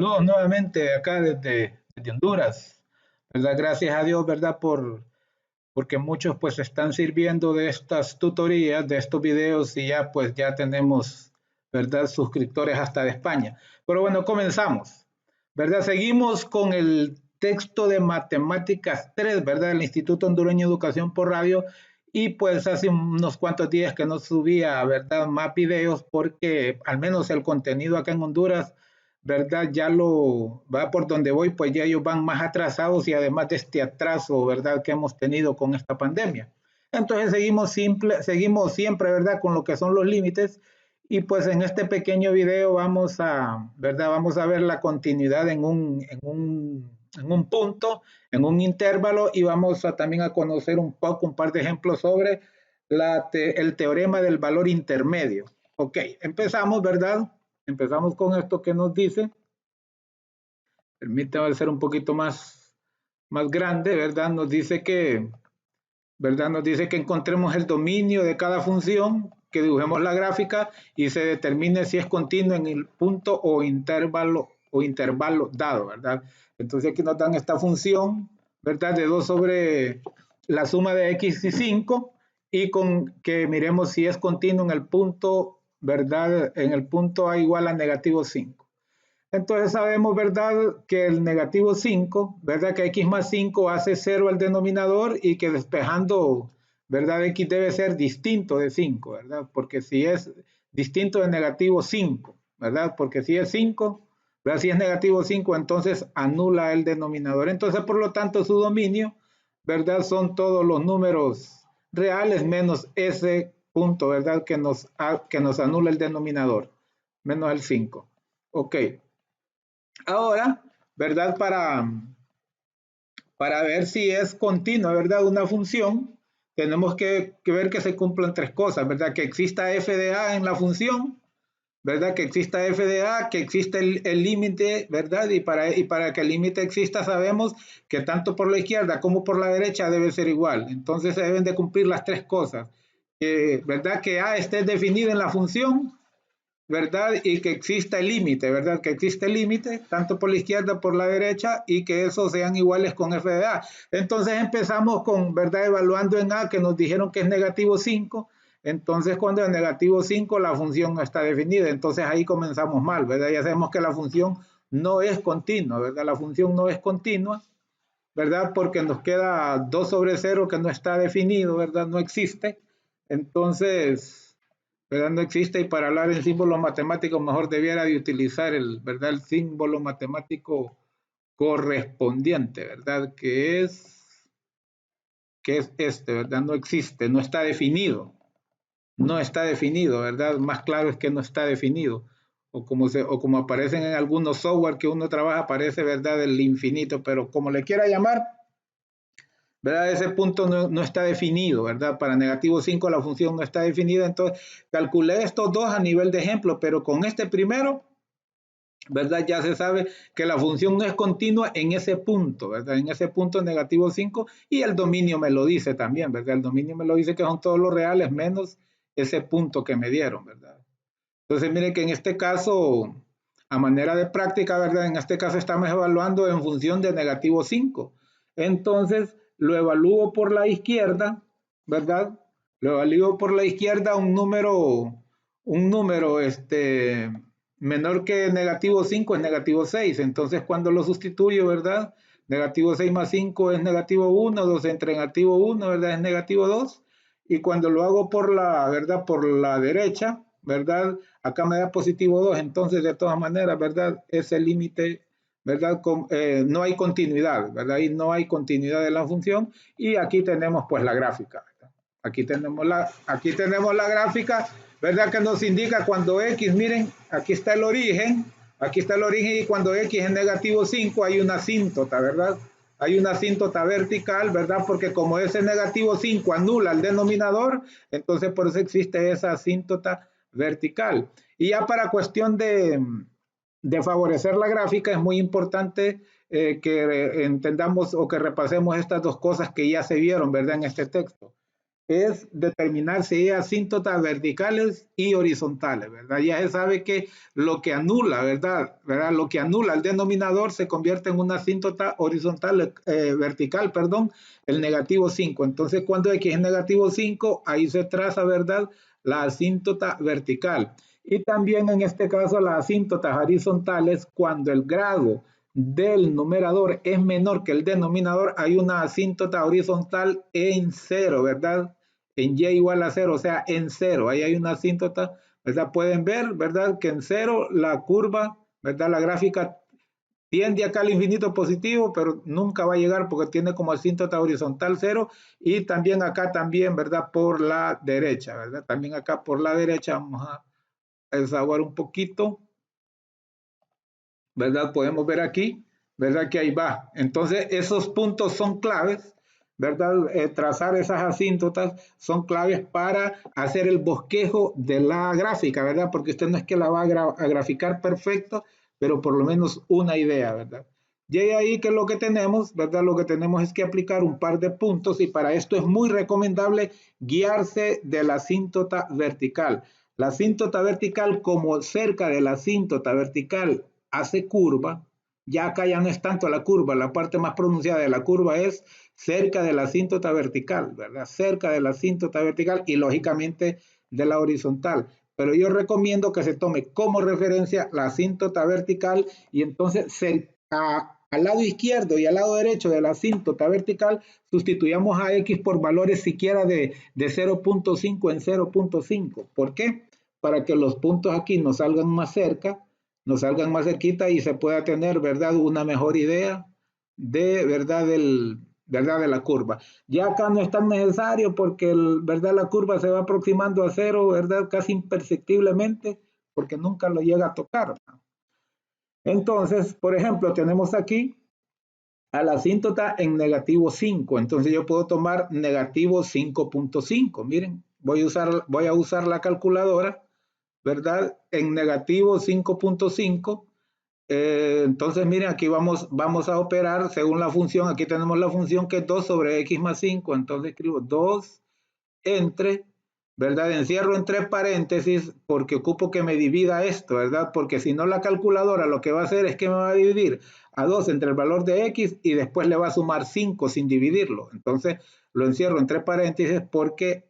Saludos nuevamente acá desde Honduras, ¿verdad? Gracias a Dios, ¿verdad? Porque muchos pues están sirviendo de estas tutorías, de estos videos y ya pues ya tenemos, ¿verdad? Suscriptores hasta de España. Pero bueno, comenzamos, ¿verdad? Seguimos con el texto de Matemáticas 3, ¿verdad? Del Instituto Hondureño de Educación por Radio. Y pues hace unos cuantos días que no subía, ¿verdad? Más videos porque al menos el contenido acá en Honduras, ¿verdad? Ya lo va por donde voy, pues ya ellos van más atrasados y además de este atraso, ¿verdad? Que hemos tenido con esta pandemia. Entonces seguimos siempre, ¿verdad? Con lo que son los límites y pues en este pequeño video vamos a, ¿verdad? Vamos a ver la continuidad en un punto, en un intervalo y vamos a también a conocer un poco, un par de ejemplos sobre el teorema del valor intermedio. Ok, empezamos, ¿verdad? Empezamos con esto que nos dice, permítame hacer un poquito más grande, ¿verdad? ¿Verdad? Nos dice que encontremos el dominio de cada función, que dibujemos la gráfica y se determine si es continuo en el punto o intervalo dado, ¿verdad? Entonces aquí nos dan esta función, ¿verdad? De 2 sobre la suma de x y 5 y con que miremos si es continuo en el punto, ¿verdad? En el punto a igual a negativo 5. Entonces sabemos, ¿verdad? Que el negativo 5, ¿verdad? Que x más 5 hace 0 al denominador y que despejando, ¿verdad? X debe ser distinto de 5, ¿verdad? Porque si es distinto de negativo 5, ¿verdad? Porque si es 5, ¿verdad? Si es negativo 5, entonces anula el denominador. Entonces, por lo tanto, su dominio, ¿verdad? Son todos los números reales menos ese punto, ¿verdad? Que nos anula el denominador, menos el 5. Ok. Ahora, ¿verdad? Para ver si es continua, ¿verdad? Una función, tenemos que ver que se cumplan tres cosas, ¿verdad? Que exista f de a en la función, ¿verdad? Que exista f de a, que exista el límite, ¿verdad? Y para que el límite exista sabemos que tanto por la izquierda como por la derecha debe ser igual. Entonces se deben de cumplir las tres cosas. ¿Verdad? Que a esté definido en la función, ¿verdad? Y que exista el límite, ¿verdad? Que existe el límite, tanto por la izquierda como por la derecha, y que esos sean iguales con f de a. Entonces empezamos con, ¿verdad? Evaluando en a, que nos dijeron que es negativo 5. Entonces cuando es negativo 5, la función no está definida. Entonces ahí comenzamos mal, ¿verdad? Ya sabemos que la función no es continua, ¿verdad? La función no es continua, ¿verdad? Porque nos queda 2 sobre 0 que no está definido, ¿verdad? No existe. Entonces, ¿verdad? No existe, y para hablar en símbolos matemáticos mejor debiera de utilizar ¿verdad? El símbolo matemático correspondiente, ¿verdad? Que es este, ¿verdad? No existe, no está definido. No está definido, ¿verdad? Más claro es que no está definido. O como aparecen en algunos software que uno trabaja, aparece, ¿verdad? El infinito, pero como le quiera llamar, ¿verdad? Ese punto no está definido, ¿verdad? Para negativo 5 la función no está definida, entonces calculé estos dos a nivel de ejemplo, pero con este primero, ¿verdad? Ya se sabe que la función no es continua en ese punto, ¿verdad? En ese punto negativo 5, y el dominio me lo dice también, ¿verdad? El dominio me lo dice que son todos los reales menos ese punto que me dieron, ¿verdad? Entonces, mire que en este caso, a manera de práctica, ¿verdad? En este caso estamos evaluando en función de negativo 5. Entonces, lo evalúo por la izquierda, ¿verdad? Lo evalúo por la izquierda un número menor que negativo 5 es negativo 6. Entonces, cuando lo sustituyo, ¿verdad? Negativo 6 más 5 es negativo 1, 2 entre negativo 1, ¿verdad? Es negativo 2. Y cuando lo hago ¿verdad? Por la derecha, ¿verdad? Acá me da positivo 2, entonces de todas maneras, ¿verdad? Ese límite, ¿verdad? No hay continuidad, ¿verdad? Y no hay continuidad de la función, y aquí tenemos pues la gráfica, ¿verdad? Aquí tenemos la gráfica, ¿verdad? Que nos indica cuando x, miren, aquí está el origen, y cuando x es negativo 5 hay una asíntota, ¿verdad? Hay una asíntota vertical, ¿verdad? Porque como ese negativo 5 anula el denominador, entonces por eso existe esa asíntota vertical. Y ya para cuestión de favorecer la gráfica, es muy importante que entendamos o que repasemos estas dos cosas que ya se vieron, ¿verdad? En este texto. es determinar si hay asíntotas verticales y horizontales, ¿verdad? Ya se sabe que lo que anula, ¿verdad? Lo que anula el denominador se convierte en una asíntota horizontal, vertical, perdón, el negativo 5. Entonces, cuando x es negativo 5, ahí se traza, ¿verdad?, la asíntota vertical. Y también en este caso las asíntotas horizontales, cuando el grado del numerador es menor que el denominador, hay una asíntota horizontal en 0, ¿verdad? En y igual a 0, o sea, en 0. Ahí hay una asíntota, ¿verdad? Pueden ver, ¿verdad?, que en 0 la curva, ¿verdad?, la gráfica tiende acá al infinito positivo, pero nunca va a llegar porque tiene como asíntota horizontal 0, y también acá también, ¿verdad?, por la derecha, ¿verdad? También acá por la derecha vamos a desaguar un poquito, ¿verdad? Podemos ver aquí, ¿verdad?, que ahí va. Entonces, esos puntos son claves, ¿verdad? Trazar esas asíntotas son claves para hacer el bosquejo de la gráfica, ¿verdad? Porque usted no es que la va a graficar perfecto, pero por lo menos una idea, ¿verdad? Y ahí que lo que tenemos, ¿verdad? Lo que tenemos es que aplicar un par de puntos, y para esto es muy recomendable guiarse de la asíntota vertical. La asíntota vertical, como cerca de la asíntota vertical hace curva, ya acá ya no es tanto la curva, la parte más pronunciada de la curva es cerca de la asíntota vertical, ¿verdad? Cerca de la asíntota vertical y lógicamente de la horizontal. Pero yo recomiendo que se tome como referencia la asíntota vertical, y entonces al lado izquierdo y al lado derecho de la asíntota vertical sustituyamos a x por valores siquiera de 0.5 en 0.5. ¿Por qué? Para que los puntos aquí nos salgan más cerca, nos salgan más cerquita, y se pueda tener, ¿verdad?, una mejor idea de, ¿verdad?, ¿verdad?, de la curva. Ya acá no es tan necesario porque, ¿verdad?, la curva se va aproximando a 0, ¿verdad?, casi imperceptiblemente, porque nunca lo llega a tocar. Entonces, por ejemplo, tenemos aquí a la asíntota en negativo 5. Entonces yo puedo tomar negativo 5.5. Miren, voy a usar la calculadora, ¿verdad?, en negativo 5.5. Entonces, miren, aquí vamos a operar según la función. Aquí tenemos la función que es 2 sobre x más 5. Entonces escribo 2 entre, ¿verdad? Encierro entre paréntesis porque ocupo que me divida esto, ¿verdad? Porque si no, la calculadora lo que va a hacer es que me va a dividir a 2 entre el valor de x y después le va a sumar 5 sin dividirlo. Entonces lo encierro entre paréntesis porque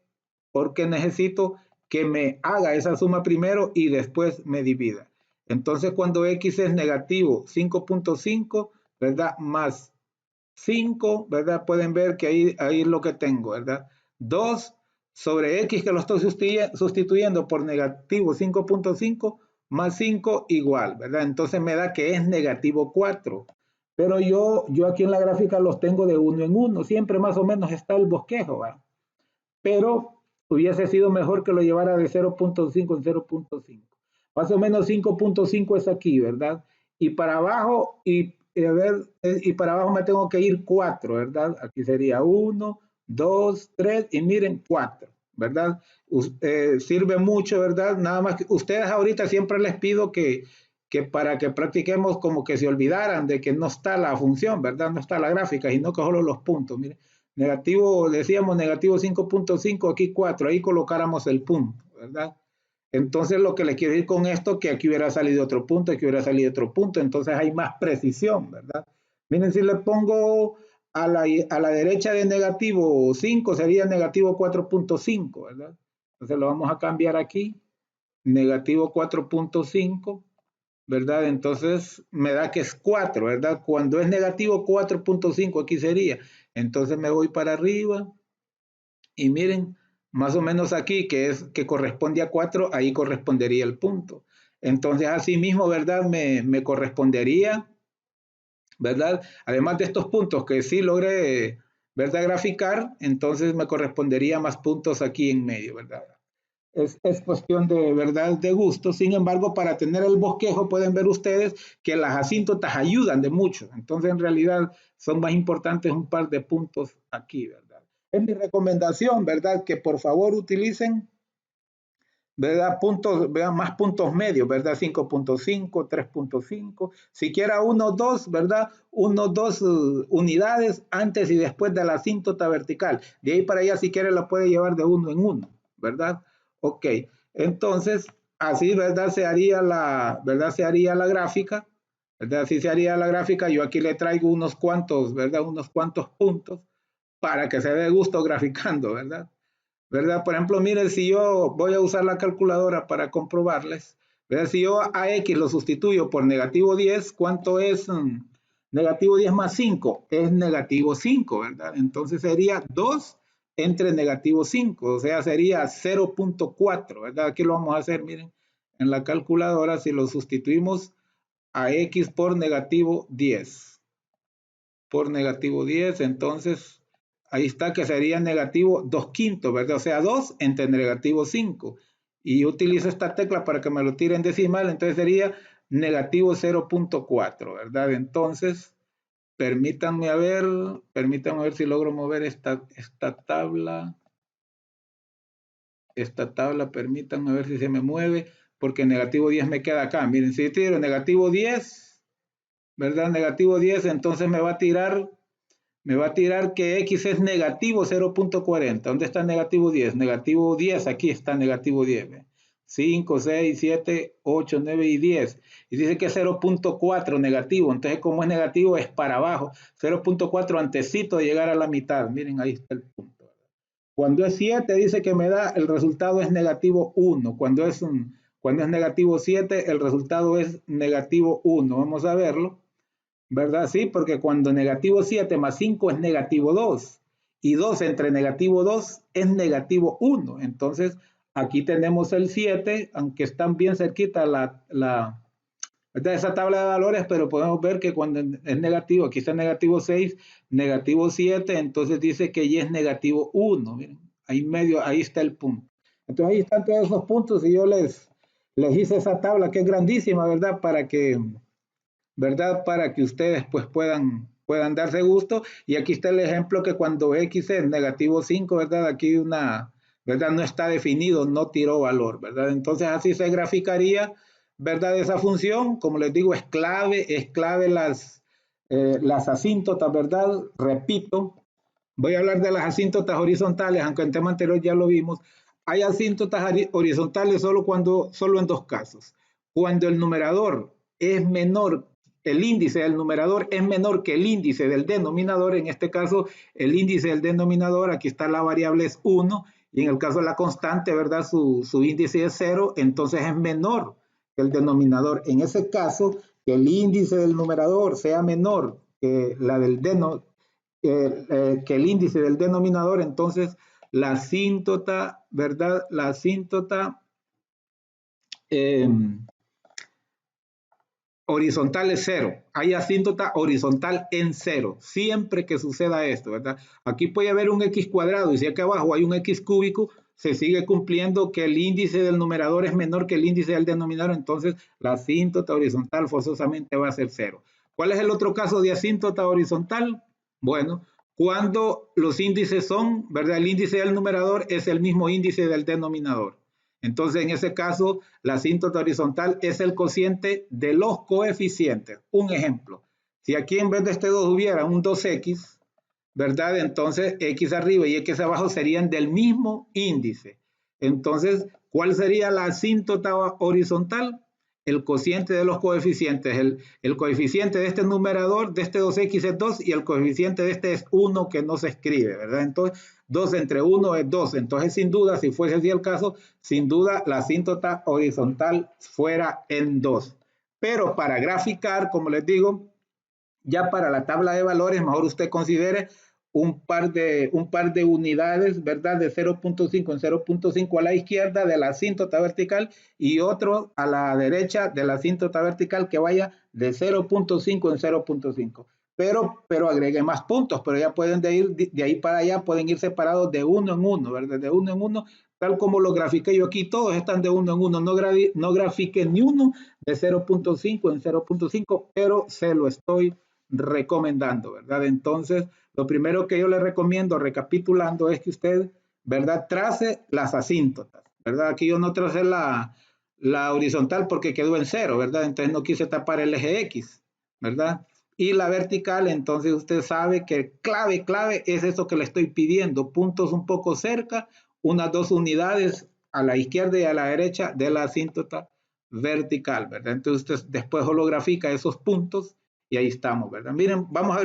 necesito que me haga esa suma primero y después me divida. Entonces, cuando x es negativo 5.5, ¿verdad?, más 5, ¿verdad? Pueden ver que ahí es lo que tengo, ¿verdad? 2 sobre x, que lo estoy sustituyendo por negativo 5.5, más 5 igual, ¿verdad? Entonces me da que es negativo 4. Pero yo aquí en la gráfica los tengo de 1 en 1. Siempre más o menos está el bosquejo, ¿verdad? Pero hubiese sido mejor que lo llevara de 0.5 en 0.5. Más o menos 5.5 es aquí, ¿verdad? Y para abajo, y para abajo me tengo que ir 4, ¿verdad? Aquí sería 1, 2, 3 y miren 4, ¿verdad? Sirve mucho, ¿verdad? Nada más que ustedes ahorita siempre les pido que para que practiquemos como que se olvidaran de que no está la función, ¿verdad? No está la gráfica, sino que solo los puntos, miren. Negativo, decíamos negativo 5.5, aquí 4, ahí colocáramos el punto, ¿verdad? Entonces lo que les quiero decir con esto, que aquí hubiera salido otro punto, aquí hubiera salido otro punto, entonces hay más precisión, ¿verdad? Miren, si le pongo a la derecha de negativo 5, sería negativo 4.5, ¿verdad? Entonces lo vamos a cambiar aquí, negativo 4.5, ¿verdad? Entonces me da que es 4, ¿verdad? Cuando es negativo 4.5 aquí sería. Entonces me voy para arriba y miren, más o menos aquí que corresponde a 4, ahí correspondería el punto. Entonces así mismo, ¿verdad? Me correspondería, ¿verdad? Además de estos puntos que sí logré, ¿verdad?, graficar, entonces me correspondería más puntos aquí en medio, ¿verdad? Es cuestión de verdad, de gusto. Sin embargo, para tener el bosquejo pueden ver ustedes que las asíntotas ayudan de mucho. Entonces, en realidad, son más importantes un par de puntos aquí, ¿verdad? Es mi recomendación, ¿verdad? Que por favor utilicen, ¿verdad? Puntos, vean, más puntos medios, ¿verdad? 5.5, 3.5, siquiera 1, 2, ¿verdad? 1, 2 unidades antes y después de la asíntota vertical. De ahí para allá, si quiere, la puede llevar de uno en uno, ¿verdad? Ok, entonces, así, ¿verdad? Se haría ¿verdad? Se haría la gráfica, ¿verdad? Así se haría la gráfica. Yo aquí le traigo unos cuantos, ¿verdad? Unos cuantos puntos para que se dé gusto graficando, ¿verdad? ¿Verdad? Por ejemplo, miren, si yo voy a usar la calculadora para comprobarles, ¿verdad? Si yo a X lo sustituyo por negativo 10, ¿cuánto es negativo 10 más 5? Es negativo 5, ¿verdad? Entonces sería 2 entre negativo 5, o sea, sería 0.4, ¿verdad? Aquí lo vamos a hacer, miren, en la calculadora, si lo sustituimos a X por negativo 10, entonces ahí está que sería negativo 2 quintos, ¿verdad? O sea, 2 entre negativo 5. Y utilizo esta tecla para que me lo tire en decimal, entonces sería negativo 0.4, ¿verdad? Entonces, permítanme ver si logro mover esta tabla. Permítanme ver si se me mueve, porque negativo 10 me queda acá. Miren, si tiro negativo 10, ¿verdad? Negativo 10, entonces me va a tirar que X es negativo 0.40. ¿Dónde está negativo 10? Negativo 10, aquí está negativo 10. 5, 6, 7, 8, 9 y 10. Y dice que es 0.4 negativo. Entonces, como es negativo, es para abajo. 0.4 antecito de llegar a la mitad. Miren, ahí está el punto. Cuando es 7, dice que me da, el resultado es negativo 1. Cuando es negativo 7, el resultado es negativo 1. Vamos a verlo. ¿Verdad? Sí, porque cuando negativo 7 más 5 es negativo 2 y 2 entre negativo 2 es negativo 1. Entonces, aquí tenemos el 7, aunque están bien cerquita esa tabla de valores, pero podemos ver que cuando es negativo, aquí está negativo 6, negativo 7, entonces dice que ya es negativo 1. Miren, ahí medio, ahí está el punto. Entonces, ahí están todos esos puntos y yo les hice esa tabla que es grandísima, ¿verdad? ¿Verdad? Para que ustedes pues puedan darse gusto. Y aquí está el ejemplo que cuando X es negativo 5, ¿verdad? Aquí ¿verdad? No está definido, no tiró valor, ¿verdad? Entonces así se graficaría, ¿verdad? Esa función, como les digo, es clave las asíntotas, ¿verdad? Repito, voy a hablar de las asíntotas horizontales, aunque en tema anterior ya lo vimos. Hay asíntotas horizontales solo en dos casos. Cuando el numerador es menor, el índice del numerador es menor que el índice del denominador, en este caso el índice del denominador, aquí está la variable es 1, y en el caso de la constante, ¿verdad? Su índice es 0, entonces es menor que el denominador. En ese caso, que el índice del numerador sea menor que la del denominador, que el índice del denominador, entonces la asíntota, ¿verdad? La asíntota horizontal es 0. Hay asíntota horizontal en 0. Siempre que suceda esto, ¿verdad? Aquí puede haber un x cuadrado y si aquí abajo hay un x cúbico, se sigue cumpliendo que el índice del numerador es menor que el índice del denominador, entonces la asíntota horizontal forzosamente va a ser 0. ¿Cuál es el otro caso de asíntota horizontal? Bueno, cuando los índices son, ¿verdad? El índice del numerador es el mismo índice del denominador. Entonces, en ese caso, la asíntota horizontal es el cociente de los coeficientes. Un ejemplo, si aquí en vez de este 2 hubiera un 2x, ¿verdad? Entonces, x arriba y x abajo serían del mismo índice. Entonces, ¿cuál sería la asíntota horizontal? El cociente de los coeficientes. El coeficiente de este numerador, de este 2x es 2 y el coeficiente de este es 1 que no se escribe, ¿verdad? Entonces, 2 entre 1 es 2. Entonces, sin duda, si fuese así el caso, sin duda la asíntota horizontal fuera en 2. Pero para graficar, como les digo, ya para la tabla de valores, mejor usted considere un par de unidades, ¿verdad? De 0.5 en 0.5 a la izquierda de la asíntota vertical y otro a la derecha de la asíntota vertical que vaya de 0.5 en 0.5. Pero agregue más puntos, pero ya pueden ir de ahí para allá, pueden ir separados de uno en uno, ¿verdad? De uno en uno, tal como lo grafiqué yo aquí, todos están de uno en uno, no grafiqué ni uno de 0.5 en 0.5, pero se lo estoy recomendando, ¿verdad? Entonces, lo primero que yo le recomiendo, recapitulando, es que usted, ¿verdad? Trace las asíntotas, ¿verdad? Aquí yo no tracé la horizontal porque quedó en 0, ¿verdad? Entonces no quise tapar el eje X, ¿verdad? Y la vertical, entonces usted sabe que clave es eso que le estoy pidiendo, puntos un poco cerca, unas 2 unidades a la izquierda y a la derecha de la asíntota vertical, ¿verdad? Entonces usted después holografica esos puntos y ahí estamos, ¿verdad? Miren, vamos a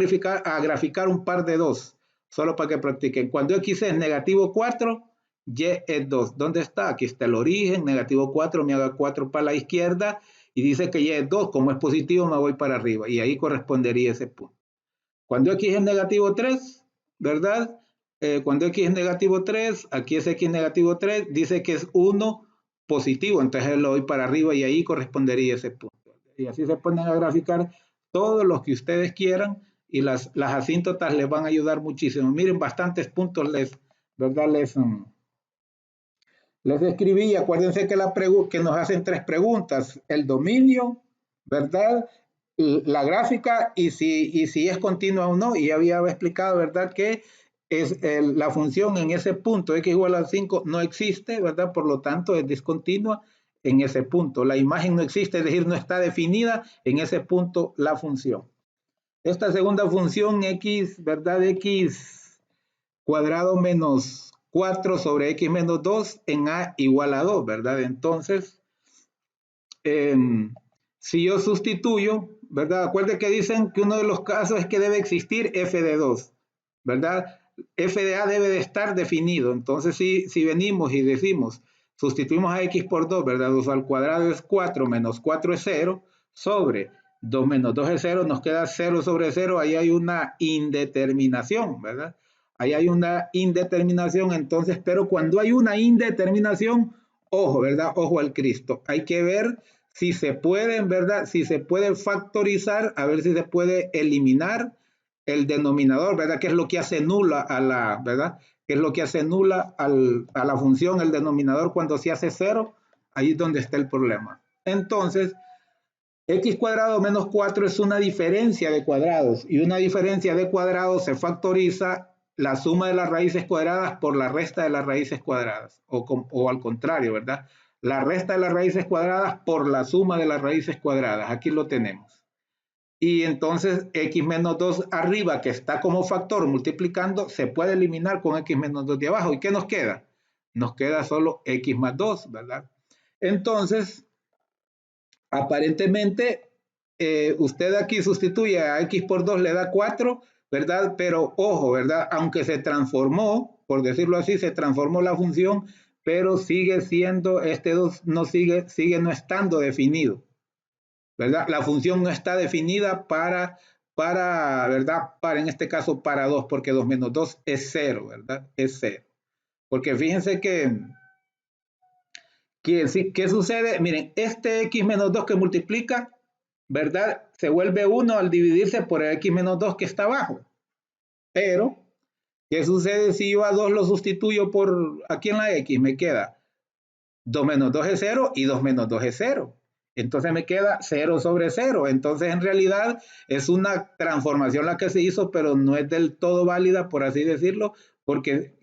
graficar un par de 2, solo para que practiquen. Cuando X es negativo 4, Y es 2. ¿Dónde está? Aquí está el origen, negativo 4, me haga 4 para la izquierda, y dice que Y es 2, como es positivo me voy para arriba, y ahí correspondería ese punto. Cuando X es negativo 3, ¿verdad? Cuando X es negativo 3, aquí es X negativo 3, dice que es 1 positivo, entonces lo voy para arriba y ahí correspondería ese punto. Y así se ponen a graficar todos los que ustedes quieran y las asíntotas les van a ayudar muchísimo. Miren, bastantes puntos ¿verdad? Les escribí, y acuérdense que nos hacen 3 preguntas: el dominio, ¿verdad? La gráfica y si es continua o no. Y había explicado, ¿verdad? Que la función en ese punto, x igual a 5, no existe, ¿verdad? Por lo tanto, es discontinua en ese punto. La imagen no existe, es decir, no está definida en ese punto la función. Esta segunda función, x, ¿verdad? X cuadrado menos 4 sobre x menos 2 en a igual a 2, ¿verdad? Entonces, si yo sustituyo, ¿verdad? Acuérdense que dicen que uno de los casos es que debe existir f de 2, ¿verdad? F de a debe de estar definido. Entonces, si venimos y decimos, sustituimos a x por 2, ¿verdad? 2 al cuadrado es 4, menos 4 es 0, sobre 2 menos 2 es 0, nos queda 0 sobre 0, ahí hay una indeterminación, ¿verdad? Ahí hay una indeterminación, entonces, pero cuando hay una indeterminación, ojo, ¿verdad? Ojo al Cristo. Hay que ver si se pueden, ¿verdad? Si se puede factorizar, a ver si se puede eliminar el denominador, ¿verdad? ¿Qué es lo que hace nula a la, ¿verdad? ¿Qué es lo que hace nula a la función, el denominador, cuando se hace 0? Ahí es donde está el problema. Entonces, x cuadrado menos 4 es una diferencia de cuadrados, y una diferencia de cuadrados se factoriza la suma de las raíces cuadradas por la resta de las raíces cuadradas, o al contrario, ¿verdad? La resta de las raíces cuadradas por la suma de las raíces cuadradas. Aquí lo tenemos. Y entonces x menos 2 arriba, que está como factor multiplicando, se puede eliminar con x menos 2 de abajo. ¿Y qué nos queda? Nos queda solo x más 2, ¿verdad? Entonces, aparentemente, usted aquí sustituye a x por 2, le da 4, ¿verdad? Pero ojo, ¿verdad? Aunque se transformó, por decirlo así, se transformó la función, pero sigue siendo, este 2 no sigue no estando definido, ¿verdad? La función no está definida ¿verdad? En este caso, para 2, porque 2 menos 2 es 0, ¿verdad? Es 0. Porque fíjense ¿qué sucede? Miren, este x menos 2 que multiplica, ¿verdad? Se vuelve 1 al dividirse por el x menos 2 que está abajo. Pero, ¿qué sucede si yo a 2 lo sustituyo por aquí en la x? Me queda 2 menos 2 es 0 y 2 menos 2 es 0. Entonces me queda 0 sobre 0. Entonces en realidad es una transformación la que se hizo, pero no es del todo válida, por así decirlo, porque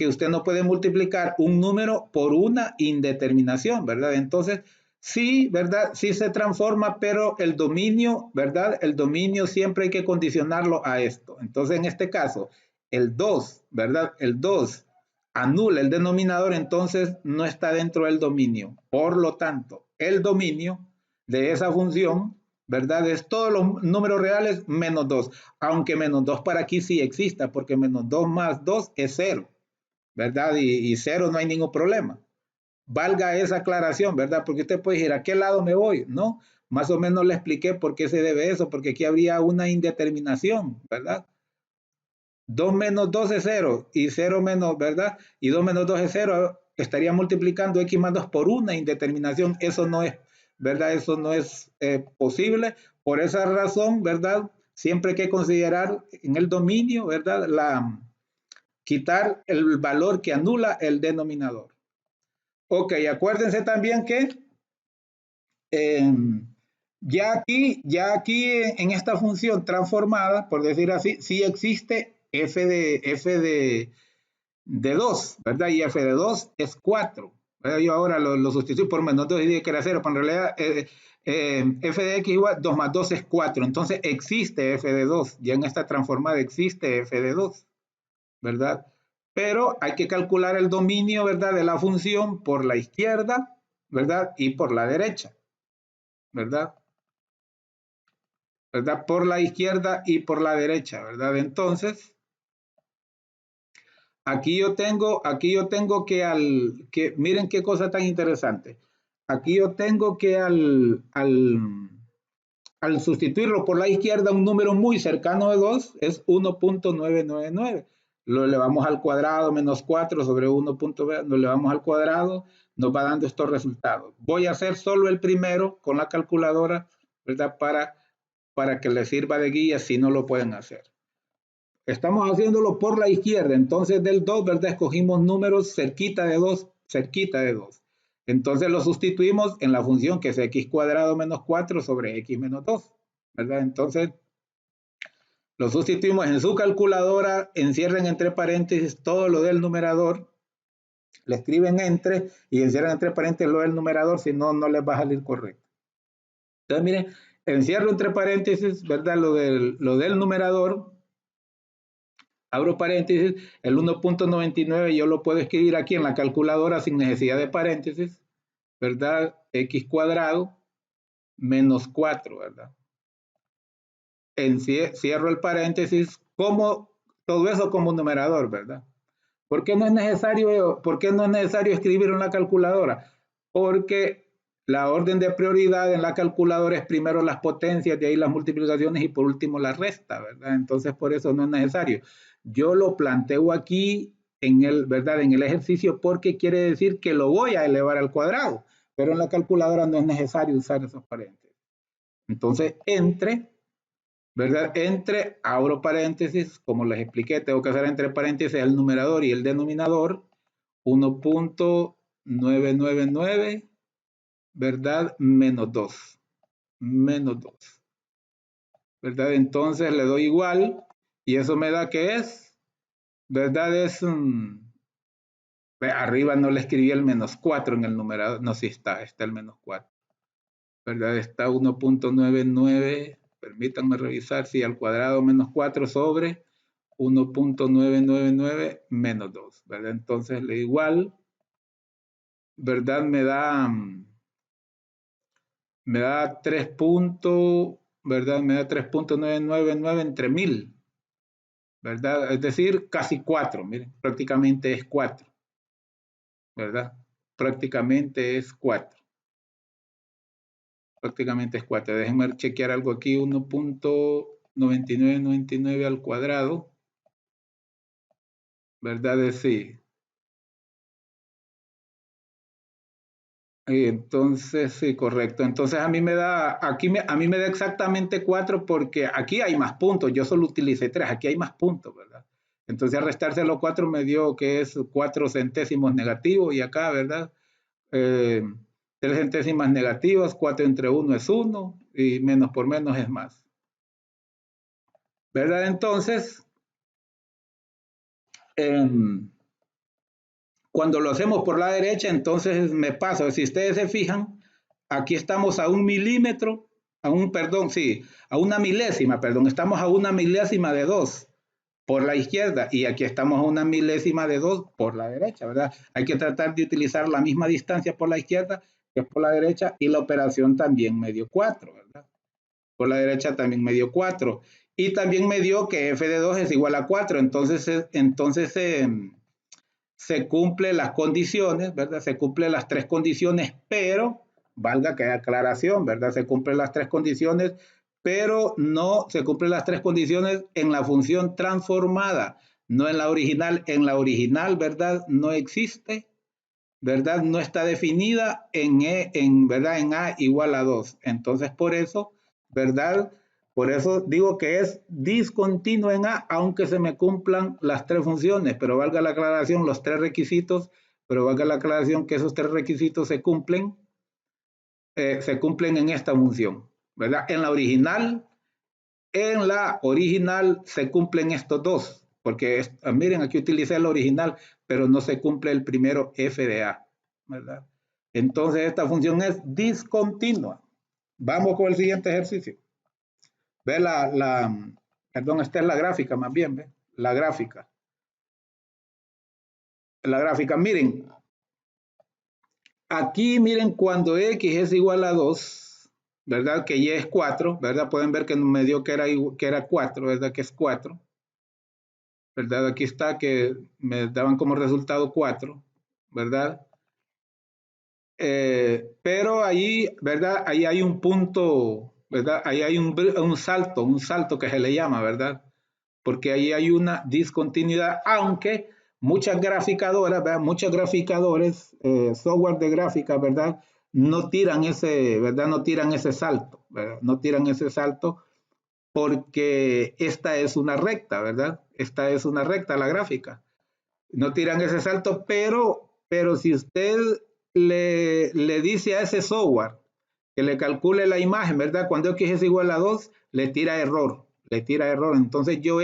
usted no puede multiplicar un número por una indeterminación, ¿verdad? Entonces sí, ¿verdad? Sí se transforma, pero el dominio, ¿verdad? El dominio siempre hay que condicionarlo a esto. Entonces en este caso, el 2, ¿verdad? El 2 anula el denominador, entonces no está dentro del dominio. Por lo tanto, el dominio de esa función, ¿verdad? Es todos los números reales menos 2, aunque menos 2 para aquí sí exista, porque menos 2 más 2 es 0, ¿verdad? Y 0 no hay ningún problema. Valga esa aclaración, ¿verdad? Porque usted puede decir, ¿a qué lado me voy? No, más o menos le expliqué por qué se debe eso, porque aquí habría una indeterminación, ¿verdad? 2 menos 2 es 0 y 0 menos, ¿verdad? Y 2 menos 2 es 0, estaría multiplicando x más 2 por una indeterminación. Eso no es, ¿verdad? Eso no es posible. Por esa razón, ¿verdad? Siempre hay que considerar en el dominio, ¿verdad? Quitar el valor que anula el denominador. Ok, acuérdense también que ya aquí en esta función transformada, por decir así, sí existe f de 2, ¿verdad? Y f de 2 es 4, Yo ahora lo sustituyo por menos 2 y dije que era 0, pero en realidad f de x igual 2 más 2 es 4. Entonces existe f de 2. Ya en esta transformada existe f de 2, ¿verdad? Pero hay que calcular el dominio, ¿verdad?, de la función por la izquierda, ¿verdad?, y por la derecha, ¿verdad? ¿Verdad? Por la izquierda y por la derecha, ¿verdad? Entonces, aquí yo tengo que miren qué cosa tan interesante. Aquí yo tengo que al sustituirlo por la izquierda, un número muy cercano de 2 es 1.999. Lo elevamos al cuadrado, menos 4 sobre 1.9, lo elevamos al cuadrado, nos va dando estos resultados. Voy a hacer solo el primero con la calculadora, ¿verdad? Para que les sirva de guía si no lo pueden hacer. Estamos haciéndolo por la izquierda, entonces del 2, ¿verdad? Escogimos números cerquita de 2, cerquita de 2. Entonces lo sustituimos en la función que es x cuadrado menos 4 sobre x menos 2, ¿verdad? Entonces lo sustituimos en su calculadora, encierren entre paréntesis todo lo del numerador, le escriben entre y encierran entre paréntesis lo del numerador, si no, no les va a salir correcto. Entonces miren, encierro entre paréntesis, ¿verdad? Lo del numerador, abro paréntesis, el 1.99 yo lo puedo escribir aquí en la calculadora sin necesidad de paréntesis, ¿verdad? X cuadrado menos 4, ¿verdad? Cierro el paréntesis, como todo eso como numerador, ¿verdad? ¿Por qué no es necesario escribirlo en la calculadora? Porque la orden de prioridad en la calculadora es primero las potencias, de ahí las multiplicaciones y por último la resta, ¿verdad? Entonces por eso no es necesario. Yo lo planteo aquí ¿verdad? En el ejercicio porque quiere decir que lo voy a elevar al cuadrado, pero en la calculadora no es necesario usar esos paréntesis. Entonces, ¿verdad? Abro paréntesis, como les expliqué, tengo que hacer entre paréntesis el numerador y el denominador, 1.999, ¿verdad? Menos 2, ¿verdad? Entonces le doy igual y eso me da que es, ¿verdad? Arriba no le escribí el menos 4 en el numerador, no, sí está el menos 4, ¿verdad? Está 1.99, permítanme revisar, si al cuadrado menos 4 sobre 1.999 menos 2, ¿verdad? Entonces le igual, ¿verdad? Me da 3 puntos, ¿verdad? Me da 3.999 entre 1000, ¿verdad? Es decir, casi 4, miren, prácticamente es 4, ¿verdad? Prácticamente es 4. Prácticamente es 4. Déjenme chequear algo aquí, 1.9999 al cuadrado, ¿verdad? Es sí. Entonces, sí, correcto. Entonces a mí me da, a mí me da exactamente 4 porque aquí hay más puntos. Yo solo utilicé 3, aquí hay más puntos, ¿verdad? Entonces al restárselo 4 me dio que es 4 centésimos negativos y acá, ¿verdad? 3 centésimas negativas, 4 entre 1 es 1 y menos por menos es más. ¿Verdad? Entonces, cuando lo hacemos por la derecha, entonces me pasa, si ustedes se fijan, aquí estamos a 1 milímetro, a una milésima, perdón, estamos a una milésima de 2 por la izquierda y aquí estamos a una milésima de 2 por la derecha, ¿verdad? Hay que tratar de utilizar la misma distancia por la izquierda que por la derecha y la operación también me dio 4, ¿verdad? Por la derecha también me dio 4 y también me dio que f de 2 es igual a 4, entonces se cumplen las condiciones, ¿verdad? Se cumplen las 3 condiciones, pero, valga que hay aclaración, ¿verdad? Se cumplen las 3 condiciones, pero no se cumplen las 3 condiciones en la función transformada, no en la original. En la original, ¿verdad? No existe, ¿verdad? No está definida ¿verdad? En A igual a 2. Entonces, por eso, ¿verdad? Por eso digo que es discontinuo en A, aunque se me cumplan las 3 funciones, pero valga la aclaración, los 3 requisitos, pero valga la aclaración que esos 3 requisitos se cumplen en esta función, ¿verdad? En la original se cumplen estos dos, porque miren, aquí utilicé el original, pero no se cumple el primero f de A. ¿verdad? Entonces esta función es discontinua. Vamos con el siguiente ejercicio. Ve perdón, esta es la gráfica más bien, ve, la gráfica. La gráfica, miren, aquí miren cuando x es igual a 2, ¿verdad? Que y es 4, ¿verdad? Pueden ver que me dio que era 4, ¿verdad? Que es 4, ¿verdad? Aquí está que me daban como resultado 4, ¿verdad? Pero ahí, ¿verdad? Ahí hay un punto, ¿verdad? Ahí hay un salto que se le llama, ¿verdad? Porque ahí hay una discontinuidad, aunque muchas graficadoras, ¿verdad? Muchos graficadores, software de gráfica, ¿verdad? No tiran ese, ¿verdad? No tiran ese salto, ¿verdad? No tiran ese salto porque esta es una recta, ¿verdad? Esta es una recta, la gráfica. No tiran ese salto, pero si usted le dice a ese software que le calcule la imagen, ¿verdad? Cuando x es igual a 2, le tira error, le tira error. Entonces yo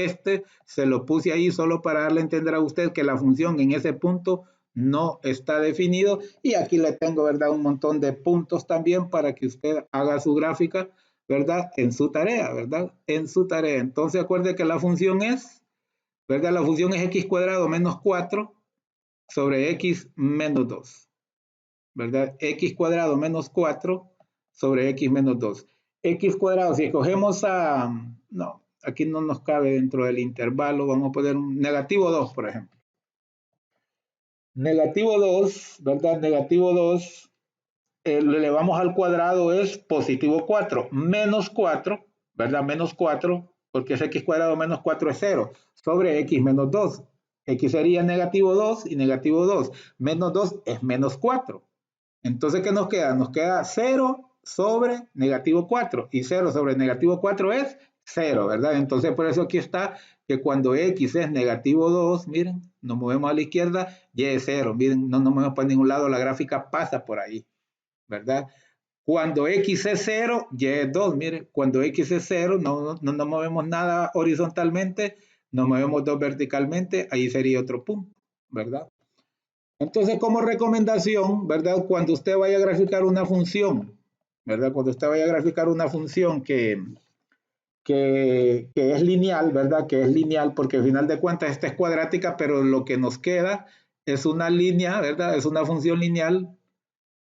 se lo puse ahí solo para darle a entender a usted que la función en ese punto no está definido. Y aquí le tengo, ¿verdad? Un montón de puntos también para que usted haga su gráfica, ¿verdad? En su tarea, ¿verdad? En su tarea. Entonces acuerde que la función es, ¿verdad? La función es x cuadrado menos 4 sobre x menos 2, ¿verdad? X cuadrado menos 4 sobre x menos 2. X cuadrado, si escogemos no, aquí no nos cabe dentro del intervalo, vamos a poner un negativo 2, por ejemplo. Negativo 2, ¿verdad? Negativo 2, lo elevamos al cuadrado es positivo 4, menos 4, ¿verdad? Menos 4, porque es x cuadrado menos 4 es 0, sobre x menos 2. X sería negativo 2 y negativo 2. Menos 2 es menos 4. Entonces, ¿qué nos queda? Nos queda 0 sobre negativo 4. Y 0 sobre negativo 4 es 0, ¿verdad? Entonces, por eso aquí está que cuando x es negativo 2, miren, nos movemos a la izquierda, y es 0. Miren, no nos movemos por ningún lado, la gráfica pasa por ahí, ¿verdad? Cuando x es 0, y es 2. Miren, cuando x es 0, no nos movemos nada horizontalmente, nos movemos 2 verticalmente, ahí sería otro punto, ¿verdad? Entonces, como recomendación, ¿verdad? Cuando usted vaya a graficar una función, ¿verdad? Cuando usted vaya a graficar una función que es lineal, ¿verdad? Que es lineal, porque al final de cuentas esta es cuadrática, pero lo que nos queda es una línea, ¿verdad? Es una función lineal,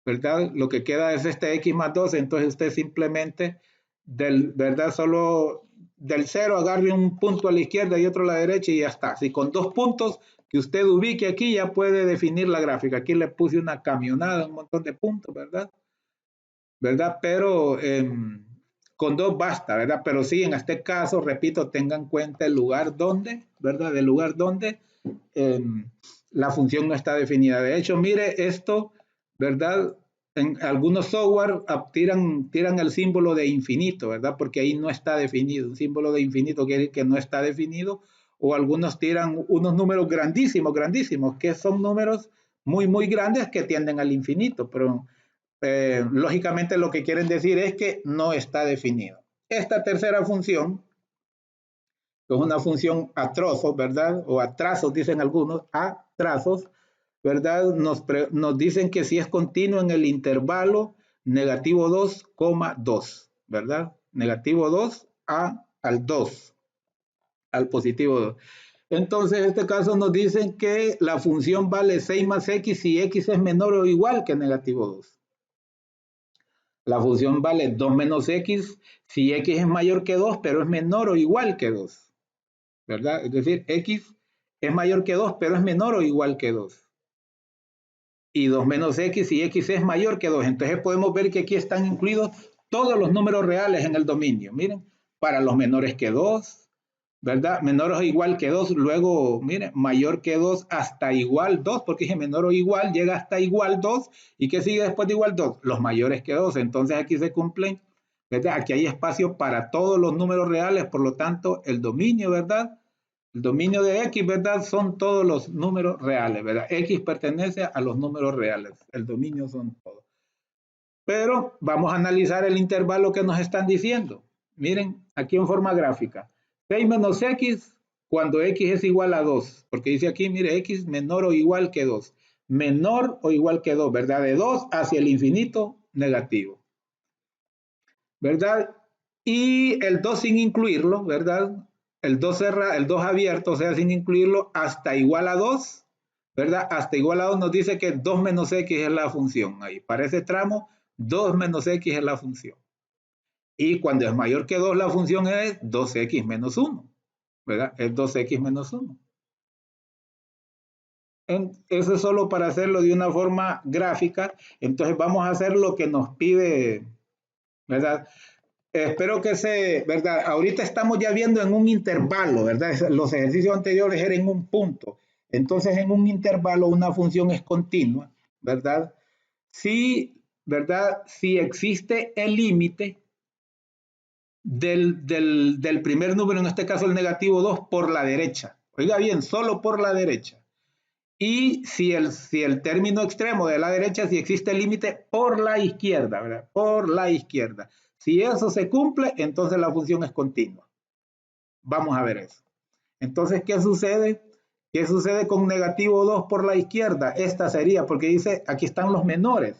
¿verdad? Lo que queda es este x más 2, entonces usted simplemente, ¿verdad? Solo del 0 agarre un punto a la izquierda y otro a la derecha y ya está. Si con 2 puntos que usted ubique aquí ya puede definir la gráfica. Aquí le puse una camionada, un montón de puntos, ¿verdad? ¿Verdad? Pero con 2 basta, ¿verdad? Pero sí, en este caso, repito, tengan en cuenta el lugar donde, ¿verdad? El lugar donde la función no está definida. De hecho, mire esto, ¿verdad? En algunos software tiran el símbolo de infinito, ¿verdad? Porque ahí no está definido. Un símbolo de infinito quiere decir que no está definido. O algunos tiran unos números grandísimos, grandísimos, que son números muy, muy grandes que tienden al infinito. Pero lógicamente lo que quieren decir es que no está definido. Esta tercera función, que es una función a trozos, ¿verdad? O a trazos, dicen algunos, a trazos, ¿verdad? Nos dicen que si es continuo en el intervalo negativo 2,2, ¿verdad? Negativo 2 al 2, al positivo 2. Entonces, en este caso nos dicen que la función vale 6 más x si x es menor o igual que negativo 2. La función vale 2 menos x si x es mayor que 2, pero es menor o igual que 2, ¿verdad? Es decir, x es mayor que 2, pero es menor o igual que 2. Y 2 menos x si x es mayor que 2. Entonces podemos ver que aquí están incluidos todos los números reales en el dominio. Miren, para los menores que 2, ¿verdad? Menor o igual que 2, luego, miren, mayor que 2 hasta igual 2, porque dije menor o igual, llega hasta igual 2, ¿y qué sigue después de igual 2? Los mayores que 2, entonces aquí se cumplen, ¿verdad? Aquí hay espacio para todos los números reales, por lo tanto, el dominio, ¿verdad? El dominio de X, ¿verdad? Son todos los números reales, ¿verdad? X pertenece a los números reales, el dominio son todos. Pero vamos a analizar el intervalo que nos están diciendo. Miren, aquí en forma gráfica. 6 menos x cuando x es igual a 2. Porque dice aquí, mire, x menor o igual que 2. menor o igual que 2, ¿verdad? De 2 hacia el infinito, negativo, ¿verdad? Y el 2 sin incluirlo, ¿verdad? El 2 abierto, o sea, sin incluirlo, hasta igual a 2, ¿verdad? Hasta igual a 2 nos dice que 2 menos x es la función. Ahí, para ese tramo, 2 menos x es la función. Y cuando es mayor que 2, la función es 2x menos 1, ¿verdad? Es 2x menos 1. Eso es solo para hacerlo de una forma gráfica. Entonces vamos a hacer lo que nos pide, ¿verdad? Espero que ¿verdad? Ahorita estamos ya viendo en un intervalo, ¿verdad? Los ejercicios anteriores eran en un punto. Entonces en un intervalo una función es continua, ¿verdad? Si, ¿verdad? Si existe el límite del primer número, en este caso el negativo 2, por la derecha. Oiga bien, solo por la derecha. Y si el término extremo de la derecha, si existe el límite por la izquierda, ¿verdad? Por la izquierda. Si eso se cumple, entonces la función es continua. Vamos a ver eso. Entonces, ¿qué sucede? ¿Qué sucede con negativo 2 por la izquierda? Esta sería, porque dice, aquí están los menores,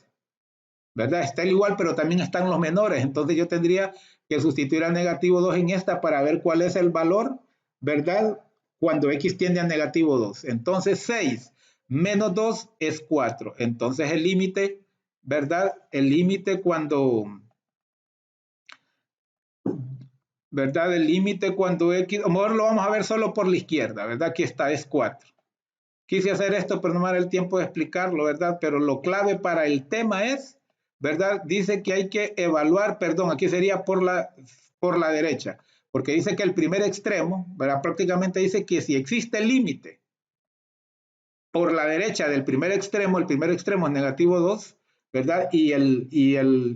¿verdad? Está el igual, pero también están los menores. Entonces yo tendría que sustituir a negativo 2 en esta para ver cuál es el valor, ¿verdad? Cuando x tiende a negativo 2. Entonces 6 menos 2 es 4. Entonces el límite, ¿verdad? El límite cuando, ¿verdad? El límite cuando x, a lo mejor lo vamos a ver solo por la izquierda, ¿verdad? Aquí está, es 4. Quise hacer esto, pero no me da el tiempo de explicarlo, ¿verdad? Pero lo clave para el tema es, ¿verdad? Dice que hay que evaluar, perdón, aquí sería por la derecha, porque dice que el primer extremo, ¿verdad? Prácticamente dice que si existe el límite por la derecha del primer extremo, el primer extremo es negativo 2, ¿verdad? Y el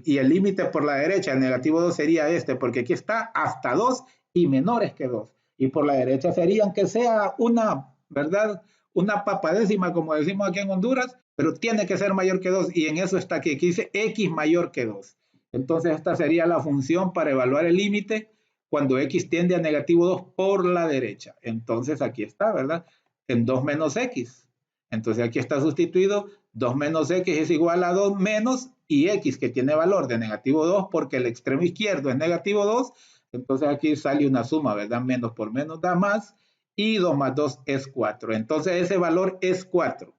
límite por la derecha, el negativo 2 sería este, porque aquí está hasta 2 y menores que 2. Y por la derecha serían que sea una, ¿verdad? Una papadécima, como decimos aquí en Honduras, pero tiene que ser mayor que 2. Y en eso está aquí dice x mayor que 2. Entonces esta sería la función para evaluar el límite cuando x tiende a negativo 2 por la derecha. Entonces aquí está, ¿verdad? En 2 menos x. Entonces aquí está sustituido 2 menos x es igual a 2 menos y x que tiene valor de negativo 2 porque el extremo izquierdo es negativo 2. Entonces aquí sale una suma, ¿verdad? Menos por menos da más y 2 más 2 es 4. Entonces ese valor es 4.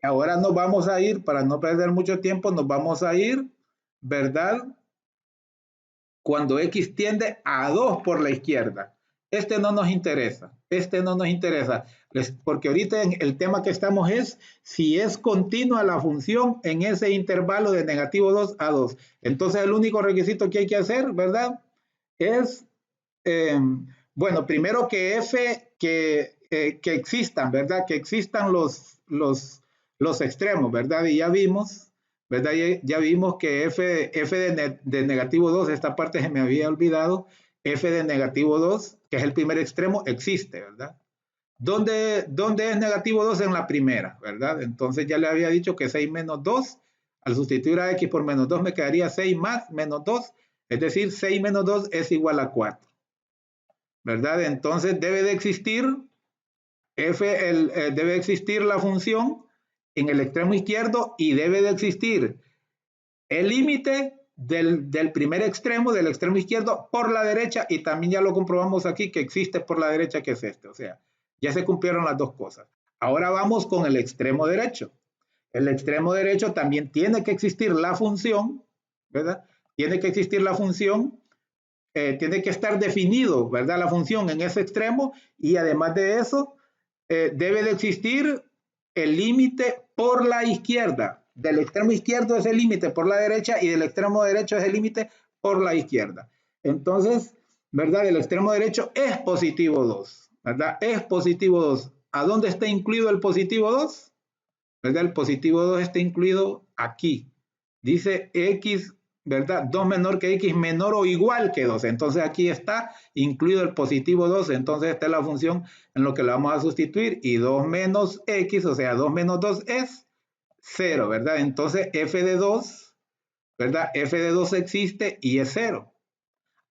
Ahora nos vamos a ir, para no perder mucho tiempo, nos vamos a ir, ¿verdad? Cuando x tiende a 2 por la izquierda. Este no nos interesa, porque ahorita el tema que estamos es si es continua la función en ese intervalo de negativo 2 a 2. Entonces el único requisito que hay que hacer, ¿verdad? Es, bueno, primero que que existan, ¿verdad? Que existan los extremos, ¿verdad? Y ya vimos, ¿verdad? Ya vimos que f de negativo 2, esta parte se me había olvidado, f de negativo 2, que es el primer extremo, existe, ¿verdad? ¿Dónde es negativo 2? En la primera, ¿verdad? Entonces ya le había dicho que 6 menos 2, al sustituir a x por menos 2 me quedaría 6 más menos 2, es decir, 6 menos 2 es igual a 4, ¿verdad? Entonces debe de existir debe existir la función en el extremo izquierdo y debe de existir el límite del primer extremo, del extremo izquierdo, por la derecha, y también ya lo comprobamos aquí que existe por la derecha, que es este. O sea, ya se cumplieron las dos cosas. Ahora vamos con el extremo derecho. El extremo derecho también tiene que existir la función, ¿verdad? Tiene que existir la función, tiene que estar definido, ¿verdad? La función en ese extremo, y además de eso, debe de existir el límite por la izquierda. Del extremo izquierdo es el límite por la derecha y del extremo derecho es el límite por la izquierda. Entonces, ¿verdad? El extremo derecho es positivo 2, ¿verdad? Es positivo 2. ¿A dónde está incluido el positivo 2? ¿Verdad? El positivo 2 está incluido aquí. Dice x, ¿verdad? 2 menor que x, menor o igual que 2. Entonces aquí está incluido el positivo 2. Entonces esta es la función en lo que la vamos a sustituir. Y 2 menos x, o sea, 2 menos 2 es 0, ¿verdad? Entonces f de 2, ¿verdad? F de 2 existe y es 0.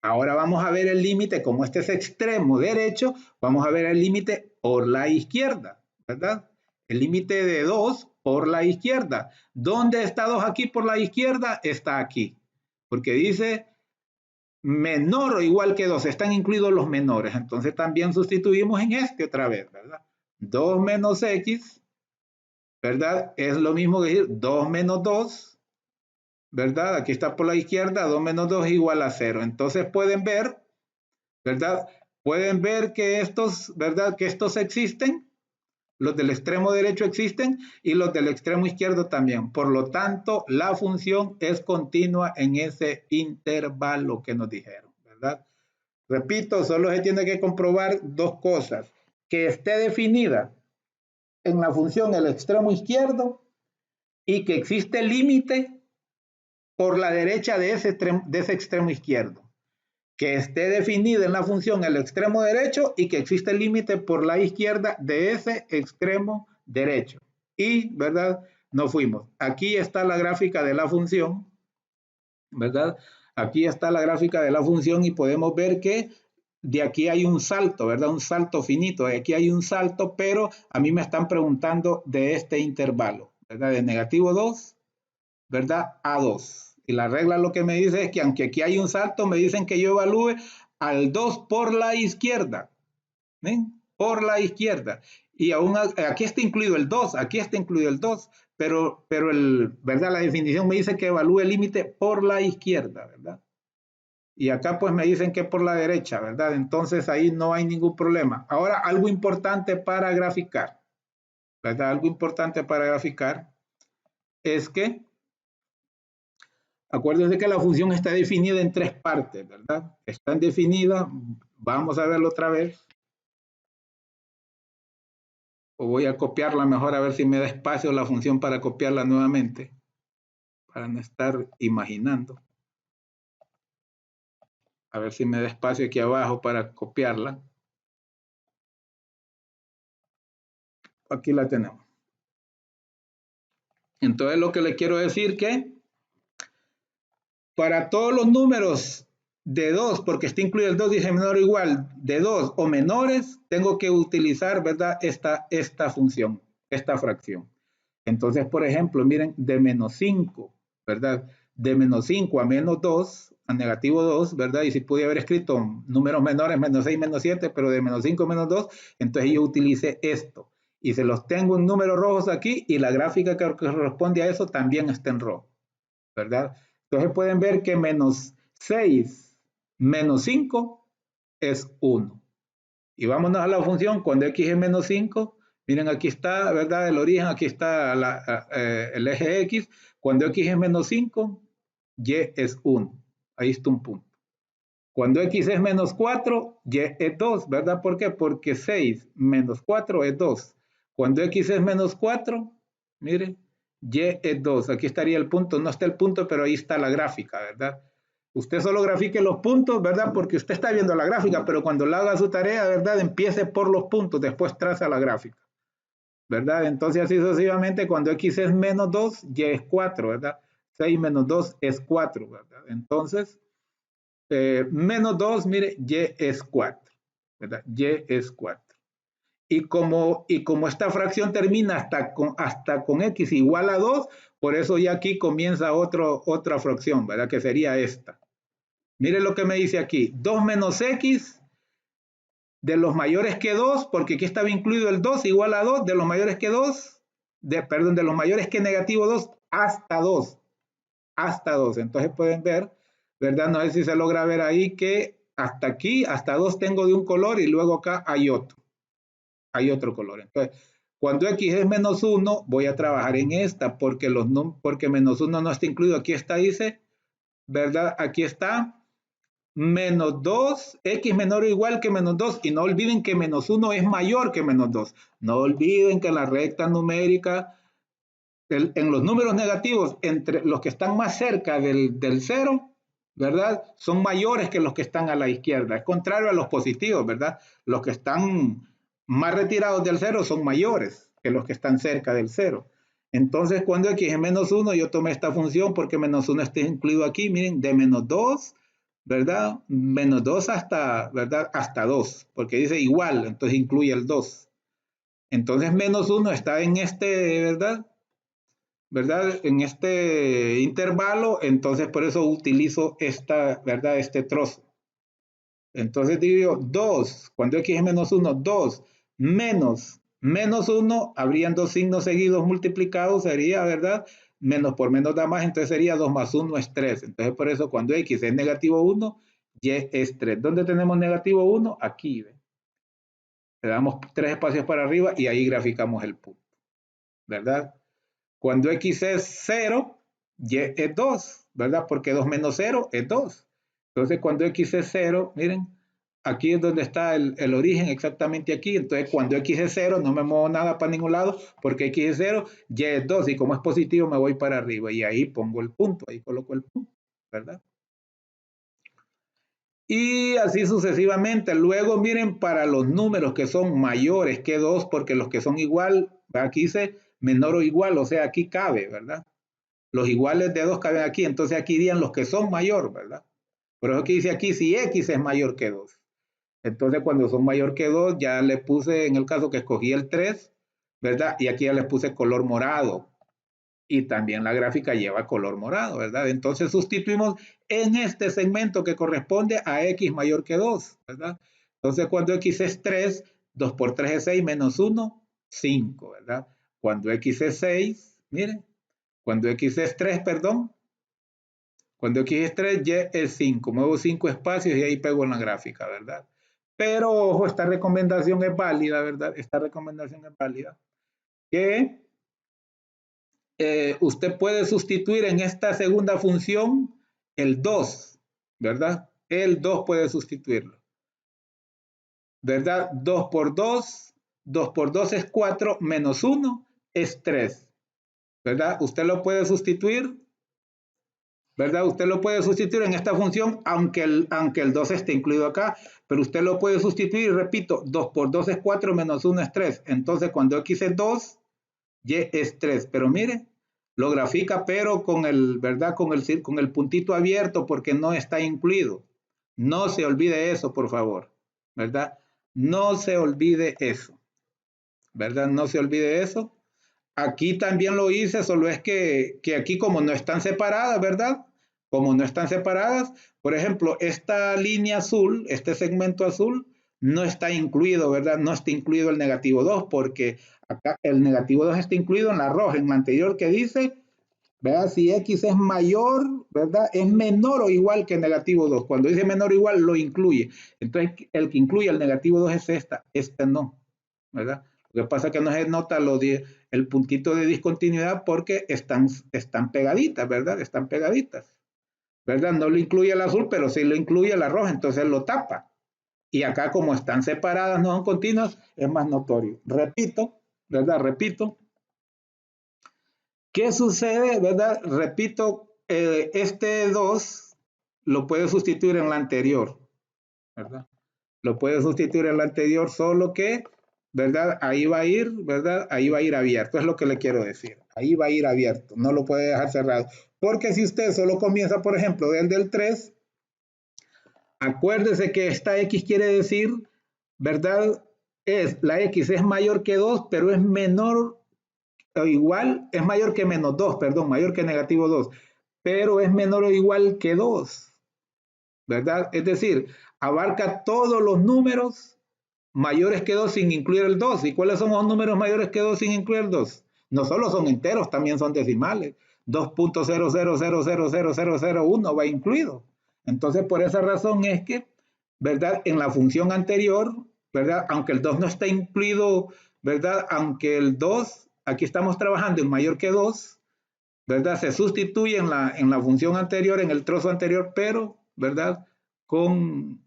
Ahora vamos a ver el límite, como este es extremo derecho, vamos a ver el límite por la izquierda, ¿verdad? El límite de 2 por la izquierda. ¿Dónde está 2 aquí por la izquierda? Está aquí. Porque dice menor o igual que 2. Están incluidos los menores. Entonces también sustituimos en este otra vez, ¿verdad? 2 menos x, ¿verdad? Es lo mismo que decir 2 menos 2, ¿verdad? Aquí está por la izquierda, 2 menos 2 es igual a 0. Entonces pueden ver, ¿verdad? Pueden ver que estos, ¿verdad? Que estos existen. Los del extremo derecho existen y los del extremo izquierdo también. Por lo tanto, la función es continua en ese intervalo que nos dijeron, ¿verdad? Repito, solo se tiene que comprobar dos cosas. Que esté definida en la función el extremo izquierdo y que existe límite por la derecha de ese extremo izquierdo. Que esté definida en la función el extremo derecho y que existe el límite por la izquierda de ese extremo derecho. Y, ¿verdad? No fuimos. Aquí está la gráfica de la función, ¿verdad? Aquí está la gráfica de la función y podemos ver que de aquí hay un salto, ¿verdad? Un salto finito. De aquí hay un salto, pero a mí me están preguntando de este intervalo, ¿verdad? De negativo 2, ¿verdad? A 2. Y la regla lo que me dice es que aunque aquí hay un salto, me dicen que yo evalúe al 2 por la izquierda. ¿Ven? Por la izquierda. Y aún aquí está incluido el 2, aquí está incluido el 2, pero ¿verdad? La definición me dice que evalúe el límite por la izquierda, ¿verdad? Y acá pues me dicen que por la derecha, ¿verdad? Entonces ahí no hay ningún problema. Ahora algo importante para graficar, ¿verdad? Algo importante para graficar es que acuérdense que la función está definida en tres partes, ¿verdad? Están definidas, vamos a verlo otra vez. O voy a copiarla mejor a ver si me da espacio la función para copiarla nuevamente, para no estar imaginando. A ver si me da espacio aquí abajo para copiarla. Aquí la tenemos. Entonces lo que le quiero decir que para todos los números de 2, porque está incluido el 2, dice menor o igual, de 2 o menores, tengo que utilizar, ¿verdad? Esta función, esta fracción. Entonces, por ejemplo, miren, de menos 5, ¿verdad? De menos 5 a menos 2, a negativo 2, ¿verdad? Y si pude haber escrito números menores, menos 6, menos 7, pero de menos 5 a menos 2, entonces yo utilicé esto. Y se los tengo en números rojos aquí y la gráfica que corresponde a eso también está en rojo, ¿verdad? Entonces pueden ver que menos 6 menos 5 es 1. Y vámonos a la función cuando x es menos 5. Miren, aquí está, ¿verdad? El origen, aquí está el eje x. Cuando x es menos 5, y es 1. Ahí está un punto. Cuando x es menos 4, y es 2, ¿verdad? ¿Por qué? Porque 6 menos 4 es 2. Cuando x es menos 4, miren, y es 2. Aquí estaría el punto. No está el punto, pero ahí está la gráfica, ¿verdad? Usted solo grafique los puntos, ¿verdad? Porque usted está viendo la gráfica, pero cuando le haga su tarea, ¿verdad? Empiece por los puntos, después traza la gráfica, ¿verdad? Entonces así sucesivamente, cuando x es menos 2, y es 4, ¿verdad? 6 menos 2 es 4, ¿verdad? Entonces, menos 2, mire, y es 4, ¿verdad? Y es 4. Y como esta fracción termina hasta con x igual a 2, por eso ya aquí comienza otra fracción, ¿verdad? Que sería esta. Mire lo que me dice aquí, 2 menos x de los mayores que 2, porque aquí estaba incluido el 2 igual a 2, de los mayores que 2, perdón, de los mayores que negativo 2 hasta 2, hasta 2. Entonces pueden ver, ¿verdad? No sé si se logra ver ahí que hasta aquí, hasta 2 tengo de un color y luego acá hay otro color. Entonces, cuando x es menos 1, voy a trabajar en esta, porque menos 1 no está incluido. Aquí está, dice, ¿verdad? Aquí está menos 2, x menor o igual que menos 2, y no olviden que menos 1 es mayor que menos 2. No olviden que la recta numérica, en los números negativos, entre los que están más cerca del 0, ¿verdad? Son mayores que los que están a la izquierda. Es contrario a los positivos, ¿verdad? Los que están más retirados del 0 son mayores que los que están cerca del 0. Entonces, cuando x es menos 1, yo tomé esta función porque menos 1 está incluido aquí, miren, de menos 2, ¿verdad? Menos 2 hasta, ¿verdad? Hasta 2, porque dice igual, entonces incluye el 2. Entonces menos 1 está en este, ¿verdad? En este intervalo, entonces por eso utilizo esta, ¿verdad? Este trozo. Entonces digo 2, cuando x es menos 1, 2 menos 1, habrían dos signos seguidos multiplicados, sería, ¿verdad? Menos por menos da más, entonces sería 2 más 1 es 3. Entonces por eso cuando x es negativo 1, y es 3. ¿Dónde tenemos negativo 1? Aquí, ¿ve? Le damos 3 espacios para arriba y ahí graficamos el punto, ¿verdad? Cuando x es 0, y es 2, ¿verdad? Porque 2 menos 0 es 2. Entonces, cuando x es 0, miren, aquí es donde está el origen, exactamente aquí. Entonces, cuando x es 0, no me muevo nada para ningún lado, porque x es 0, y es 2. Y como es positivo, me voy para arriba. Y ahí pongo el punto, ahí coloco el punto, ¿verdad? Y así sucesivamente. Luego, miren, para los números que son mayores que 2, porque los que son igual, aquí dice menor o igual, o sea, aquí cabe, ¿verdad? Los iguales de 2 caben aquí, entonces aquí irían los que son mayor, ¿verdad? Por eso que dice aquí si x es mayor que 2. Entonces cuando son mayor que 2, ya le puse, en el caso que escogí el 3, ¿verdad? Y aquí ya le puse color morado. Y también la gráfica lleva color morado, ¿verdad? Entonces sustituimos en este segmento que corresponde a x mayor que 2, ¿verdad? Entonces cuando x es 3, 2 por 3 es 6, menos 1, 5, ¿verdad? Cuando x es 6, miren, cuando x es 3, perdón, cuando x es 3, y es 5. Muevo 5 espacios y ahí pego en la gráfica, ¿verdad? Pero ojo, esta recomendación es válida, ¿verdad? Esta recomendación es válida. Que usted puede sustituir en esta segunda función el 2, ¿verdad? El 2 puede sustituirlo, ¿verdad? 2 por 2, 2 por 2 es 4, menos 1 es 3, ¿verdad? Usted lo puede sustituir, ¿verdad? Usted lo puede sustituir en esta función, aunque el 2 esté incluido acá, pero usted lo puede sustituir, repito, 2 por 2 es 4, menos 1 es 3. Entonces, cuando x es 2, y es 3. Pero mire, lo grafica, pero con el, ¿verdad? Con el puntito abierto, porque no está incluido. No se olvide eso, por favor, ¿verdad? No se olvide eso, ¿verdad? No se olvide eso. Aquí también lo hice, solo es que aquí como no están separadas, ¿verdad? Como no están separadas, por ejemplo, esta línea azul, este segmento azul, no está incluido, ¿verdad? No está incluido el negativo 2 porque acá el negativo 2 está incluido en la roja, en la anterior que dice, ¿verdad? Si x es mayor, ¿verdad? Es menor o igual que negativo 2. Cuando dice menor o igual, lo incluye. Entonces, el que incluye el negativo 2 es esta no, ¿verdad? Lo que pasa es que no se nota el puntito de discontinuidad porque están pegaditas, ¿verdad? Están pegaditas, ¿verdad? No lo incluye el azul, pero sí lo incluye la roja, entonces lo tapa. Y acá como están separadas, no son continuas, es más notorio. Repito, ¿verdad? Repito. ¿Qué sucede, verdad? Repito, este 2 lo puede sustituir en la anterior, ¿verdad? Lo puede sustituir en la anterior, solo que, ¿verdad? Ahí va a ir, ¿verdad? Ahí va a ir abierto, es lo que le quiero decir. Ahí va a ir abierto, no lo puede dejar cerrado. Porque si usted solo comienza, por ejemplo, desde el 3, acuérdese que esta x quiere decir, ¿verdad? La x es mayor que 2, pero es menor o igual, es mayor que menos 2, perdón, mayor que negativo 2, pero es menor o igual que 2, ¿verdad? Es decir, abarca todos los números mayores que 2 sin incluir el 2. ¿Y cuáles son los números mayores que 2 sin incluir el 2? No solo son enteros, también son decimales. 2.000000001 va incluido. Entonces, por esa razón es que, ¿verdad? En la función anterior, ¿verdad? Aunque el 2 no está incluido, ¿verdad? Aunque el 2, aquí estamos trabajando en mayor que 2, ¿verdad? Se sustituye en la función anterior, en el trozo anterior, pero, ¿verdad?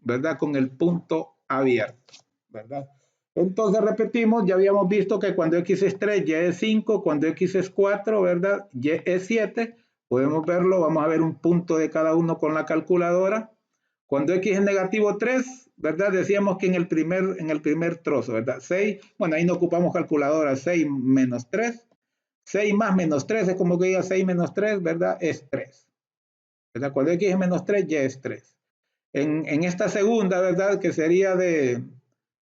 ¿Verdad? Con el punto abierto, ¿verdad? Entonces repetimos, ya habíamos visto que cuando x es 3, y es 5, cuando x es 4, ¿verdad? Y es 7, podemos verlo, vamos a ver un punto de cada uno con la calculadora. Cuando x es negativo 3, ¿verdad? Decíamos que en el primer trozo, ¿verdad? 6, bueno, ahí no ocupamos calculadora, 6 menos 3, 6 más menos 3 es como que diga 6 menos 3, ¿verdad? Es 3. ¿Verdad? Cuando x es menos 3, ya es 3. En esta segunda, ¿verdad? Que sería de,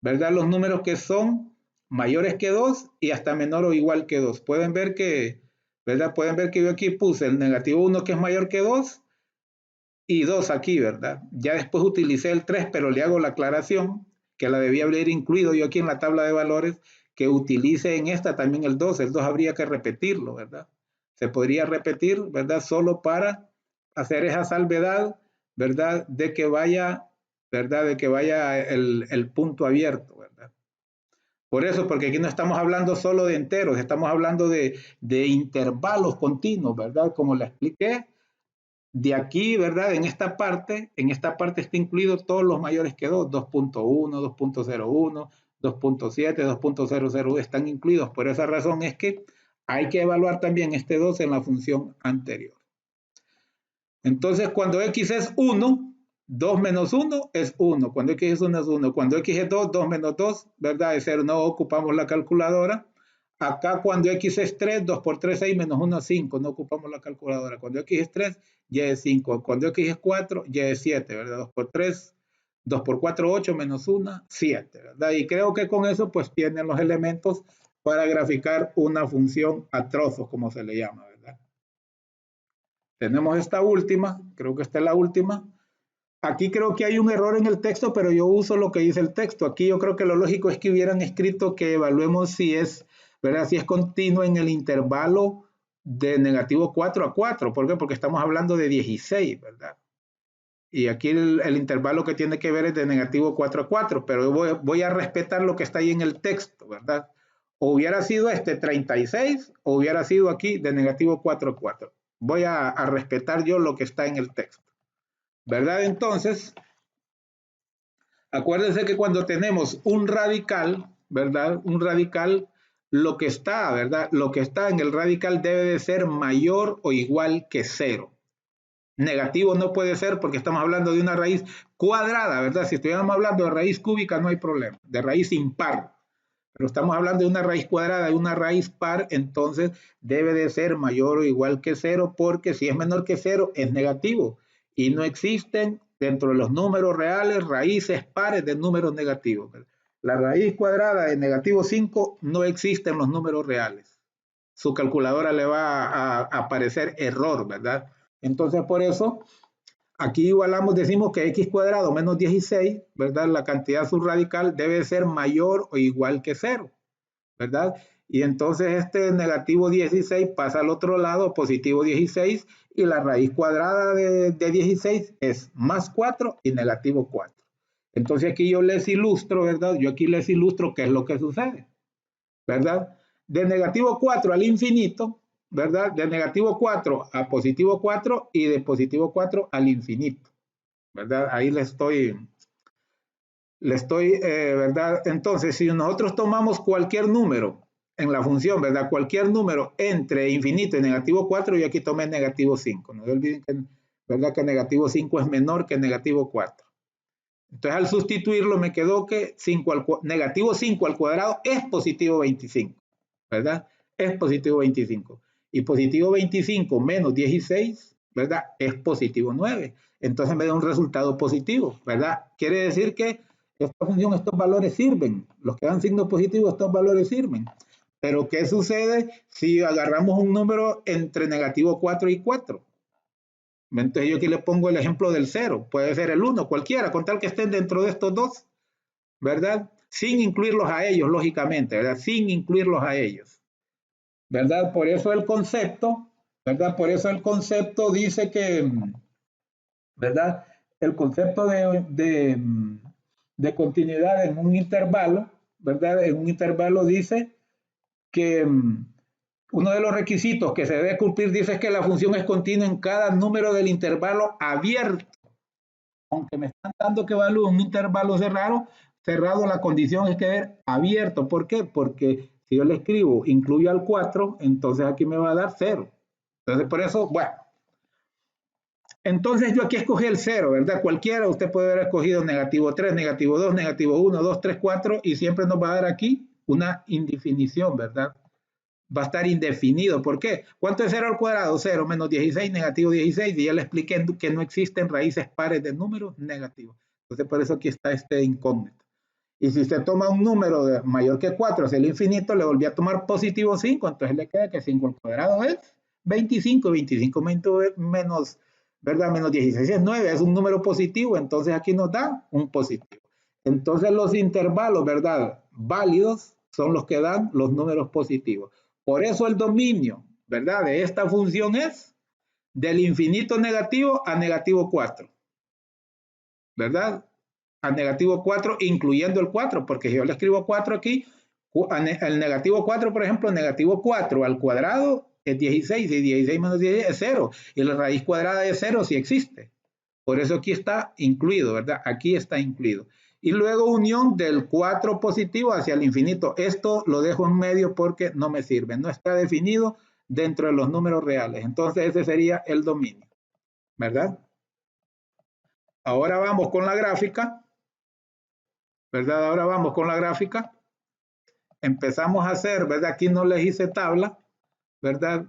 ¿verdad? Los números que son mayores que 2 y hasta menor o igual que 2. Pueden ver que, ¿verdad? Pueden ver que yo aquí puse el negativo 1 que es mayor que 2 y 2 aquí, ¿verdad? Ya después utilicé el 3, pero le hago la aclaración que la debía haber incluido yo aquí en la tabla de valores, que utilice en esta también el 2. El 2 habría que repetirlo, ¿verdad? Se podría repetir, ¿verdad? Solo para hacer esa salvedad, ¿verdad? De que vaya, ¿verdad? De que vaya el punto abierto, ¿verdad? Por eso, porque aquí no estamos hablando solo de enteros, estamos hablando de intervalos continuos, ¿verdad? Como le expliqué, de aquí, ¿verdad? En esta parte está incluido todos los mayores que 2, 2.1, 2.01, 2.7, 2.00 están incluidos. Por esa razón es que hay que evaluar también este 2 en la función anterior. Entonces, cuando x es 1, 2 menos 1 es 1. Cuando x es 1 es 1. Cuando x es 2, 2 menos 2, ¿verdad? Es 0. No ocupamos la calculadora. Acá cuando x es 3, 2 por 3, 6, menos 1, 5. No ocupamos la calculadora. Cuando x es 3, y es 5. Cuando x es 4, y es 7, ¿verdad? 2 por 3, 2 por 4, 8, menos 1, 7, ¿verdad? Y creo que con eso pues tienen los elementos para graficar una función a trozos, como se le llama, ¿verdad? Tenemos esta última, creo que esta es la última. Aquí creo que hay un error en el texto, pero yo uso lo que dice el texto. Aquí yo creo que lo lógico es que hubieran escrito que evaluemos si es, ¿verdad? Si es continuo en el intervalo de negativo 4 a 4. ¿Por qué? Porque estamos hablando de 16, ¿verdad? Y aquí el intervalo que tiene que ver es de negativo 4 a 4, pero voy a respetar lo que está ahí en el texto, ¿verdad? O hubiera sido este 36 o hubiera sido aquí de negativo 4 a 4. Voy a respetar yo lo que está en el texto, ¿verdad? Entonces, acuérdense que cuando tenemos un radical, ¿verdad? Un radical, lo que está, ¿verdad? Lo que está en el radical debe de ser mayor o igual que 0. Negativo no puede ser porque estamos hablando de una raíz cuadrada, ¿verdad? Si estuviéramos hablando de raíz cúbica no hay problema, de raíz impar. Pero estamos hablando de una raíz cuadrada y una raíz par, entonces debe de ser mayor o igual que 0, porque si es menor que 0 es negativo. Y no existen dentro de los números reales raíces pares de números negativos. La raíz cuadrada de negativo 5 no existe en los números reales. Su calculadora le va a aparecer error, ¿verdad? Entonces por eso aquí igualamos, decimos que x cuadrado menos 16, ¿verdad? La cantidad subradical debe ser mayor o igual que 0, ¿verdad? Y entonces este negativo 16 pasa al otro lado, positivo 16, y la raíz cuadrada de 16 es más 4 y negativo 4. Entonces aquí yo les ilustro, ¿verdad? Yo aquí les ilustro qué es lo que sucede, ¿verdad? De negativo 4 al infinito, ¿verdad? De negativo 4 a positivo 4 y de positivo 4 al infinito, ¿verdad? Ahí le estoy, ¿verdad? Entonces, si nosotros tomamos cualquier número en la función, ¿verdad? Cualquier número entre infinito y negativo 4, yo aquí tomé negativo 5. No se olviden que, ¿verdad? Que negativo 5 es menor que negativo 4. Entonces, al sustituirlo, me quedó que 5 negativo 5 al cuadrado es positivo 25, ¿verdad? Es positivo 25. Y positivo 25 menos 16, ¿verdad? Es positivo 9. Entonces me da un resultado positivo, ¿verdad? Quiere decir que esta función, estos valores sirven. Los que dan signos positivos, estos valores sirven. Pero ¿qué sucede si agarramos un número entre negativo 4 y 4? Entonces yo aquí le pongo el ejemplo del 0. Puede ser el 1, cualquiera, con tal que estén dentro de estos dos, ¿verdad? Sin incluirlos a ellos, lógicamente, ¿verdad? Sin incluirlos a ellos, ¿verdad? Por eso el concepto, ¿verdad? Por eso el concepto dice que, ¿verdad? El concepto de continuidad en un intervalo, ¿verdad? En un intervalo dice que uno de los requisitos que se debe cumplir dice que la función es continua en cada número del intervalo abierto. Aunque me están dando que evalúe un intervalo cerrado, la condición es que ver abierto. ¿Por qué? Porque si yo le escribo incluyo al 4, entonces aquí me va a dar 0. Entonces por eso, bueno. Entonces yo aquí escogí el 0, ¿verdad? Cualquiera, usted puede haber escogido negativo 3, negativo 2, negativo 1, 2, 3, 4 y siempre nos va a dar aquí una indefinición, ¿verdad? Va a estar indefinido. ¿Por qué? ¿Cuánto es 0 al cuadrado? 0 menos 16, negativo 16. Y ya le expliqué que no existen raíces pares de números negativos. Entonces, por eso aquí está este incógnito. Y si usted toma un número mayor que 4 hacia el infinito, le volví a tomar positivo 5, entonces le queda que 5 al cuadrado es 25, 25 menos, ¿verdad? Menos 16 es 9, es un número positivo, entonces aquí nos da un positivo. Entonces los intervalos, ¿verdad? Válidos son los que dan los números positivos. Por eso el dominio, ¿verdad? De esta función es del infinito negativo a negativo 4, ¿verdad? A negativo 4, incluyendo el 4, porque si yo le escribo 4 aquí, el negativo 4, por ejemplo, negativo 4 al cuadrado es 16, y 16 menos 16 es 0, y la raíz cuadrada de 0 sí existe. Por eso aquí está incluido, ¿verdad? Aquí está incluido. Y luego unión del 4 positivo hacia el infinito. Esto lo dejo en medio porque no me sirve, no está definido dentro de los números reales. Entonces ese sería el dominio, ¿verdad? Ahora vamos con la gráfica, ¿verdad? Ahora vamos con la gráfica. Empezamos a hacer, ¿verdad? Aquí no les hice tabla, ¿verdad?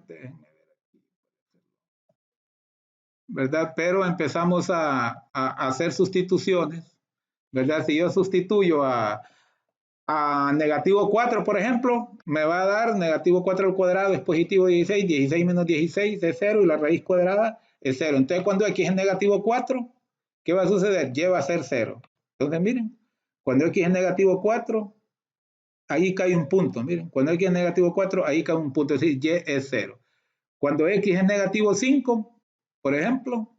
¿Verdad? Pero empezamos a hacer sustituciones, ¿verdad? Si yo sustituyo a negativo 4, por ejemplo, me va a dar negativo 4 al cuadrado es positivo 16, 16 menos 16 es 0 y la raíz cuadrada es 0. Entonces, cuando x es negativo 4, ¿qué va a suceder? Y va a ser 0. Entonces, miren, cuando x es negativo 4, ahí cae un punto. Miren, cuando x es negativo 4, ahí cae un punto, es decir, y es 0. Cuando x es negativo 5, por ejemplo,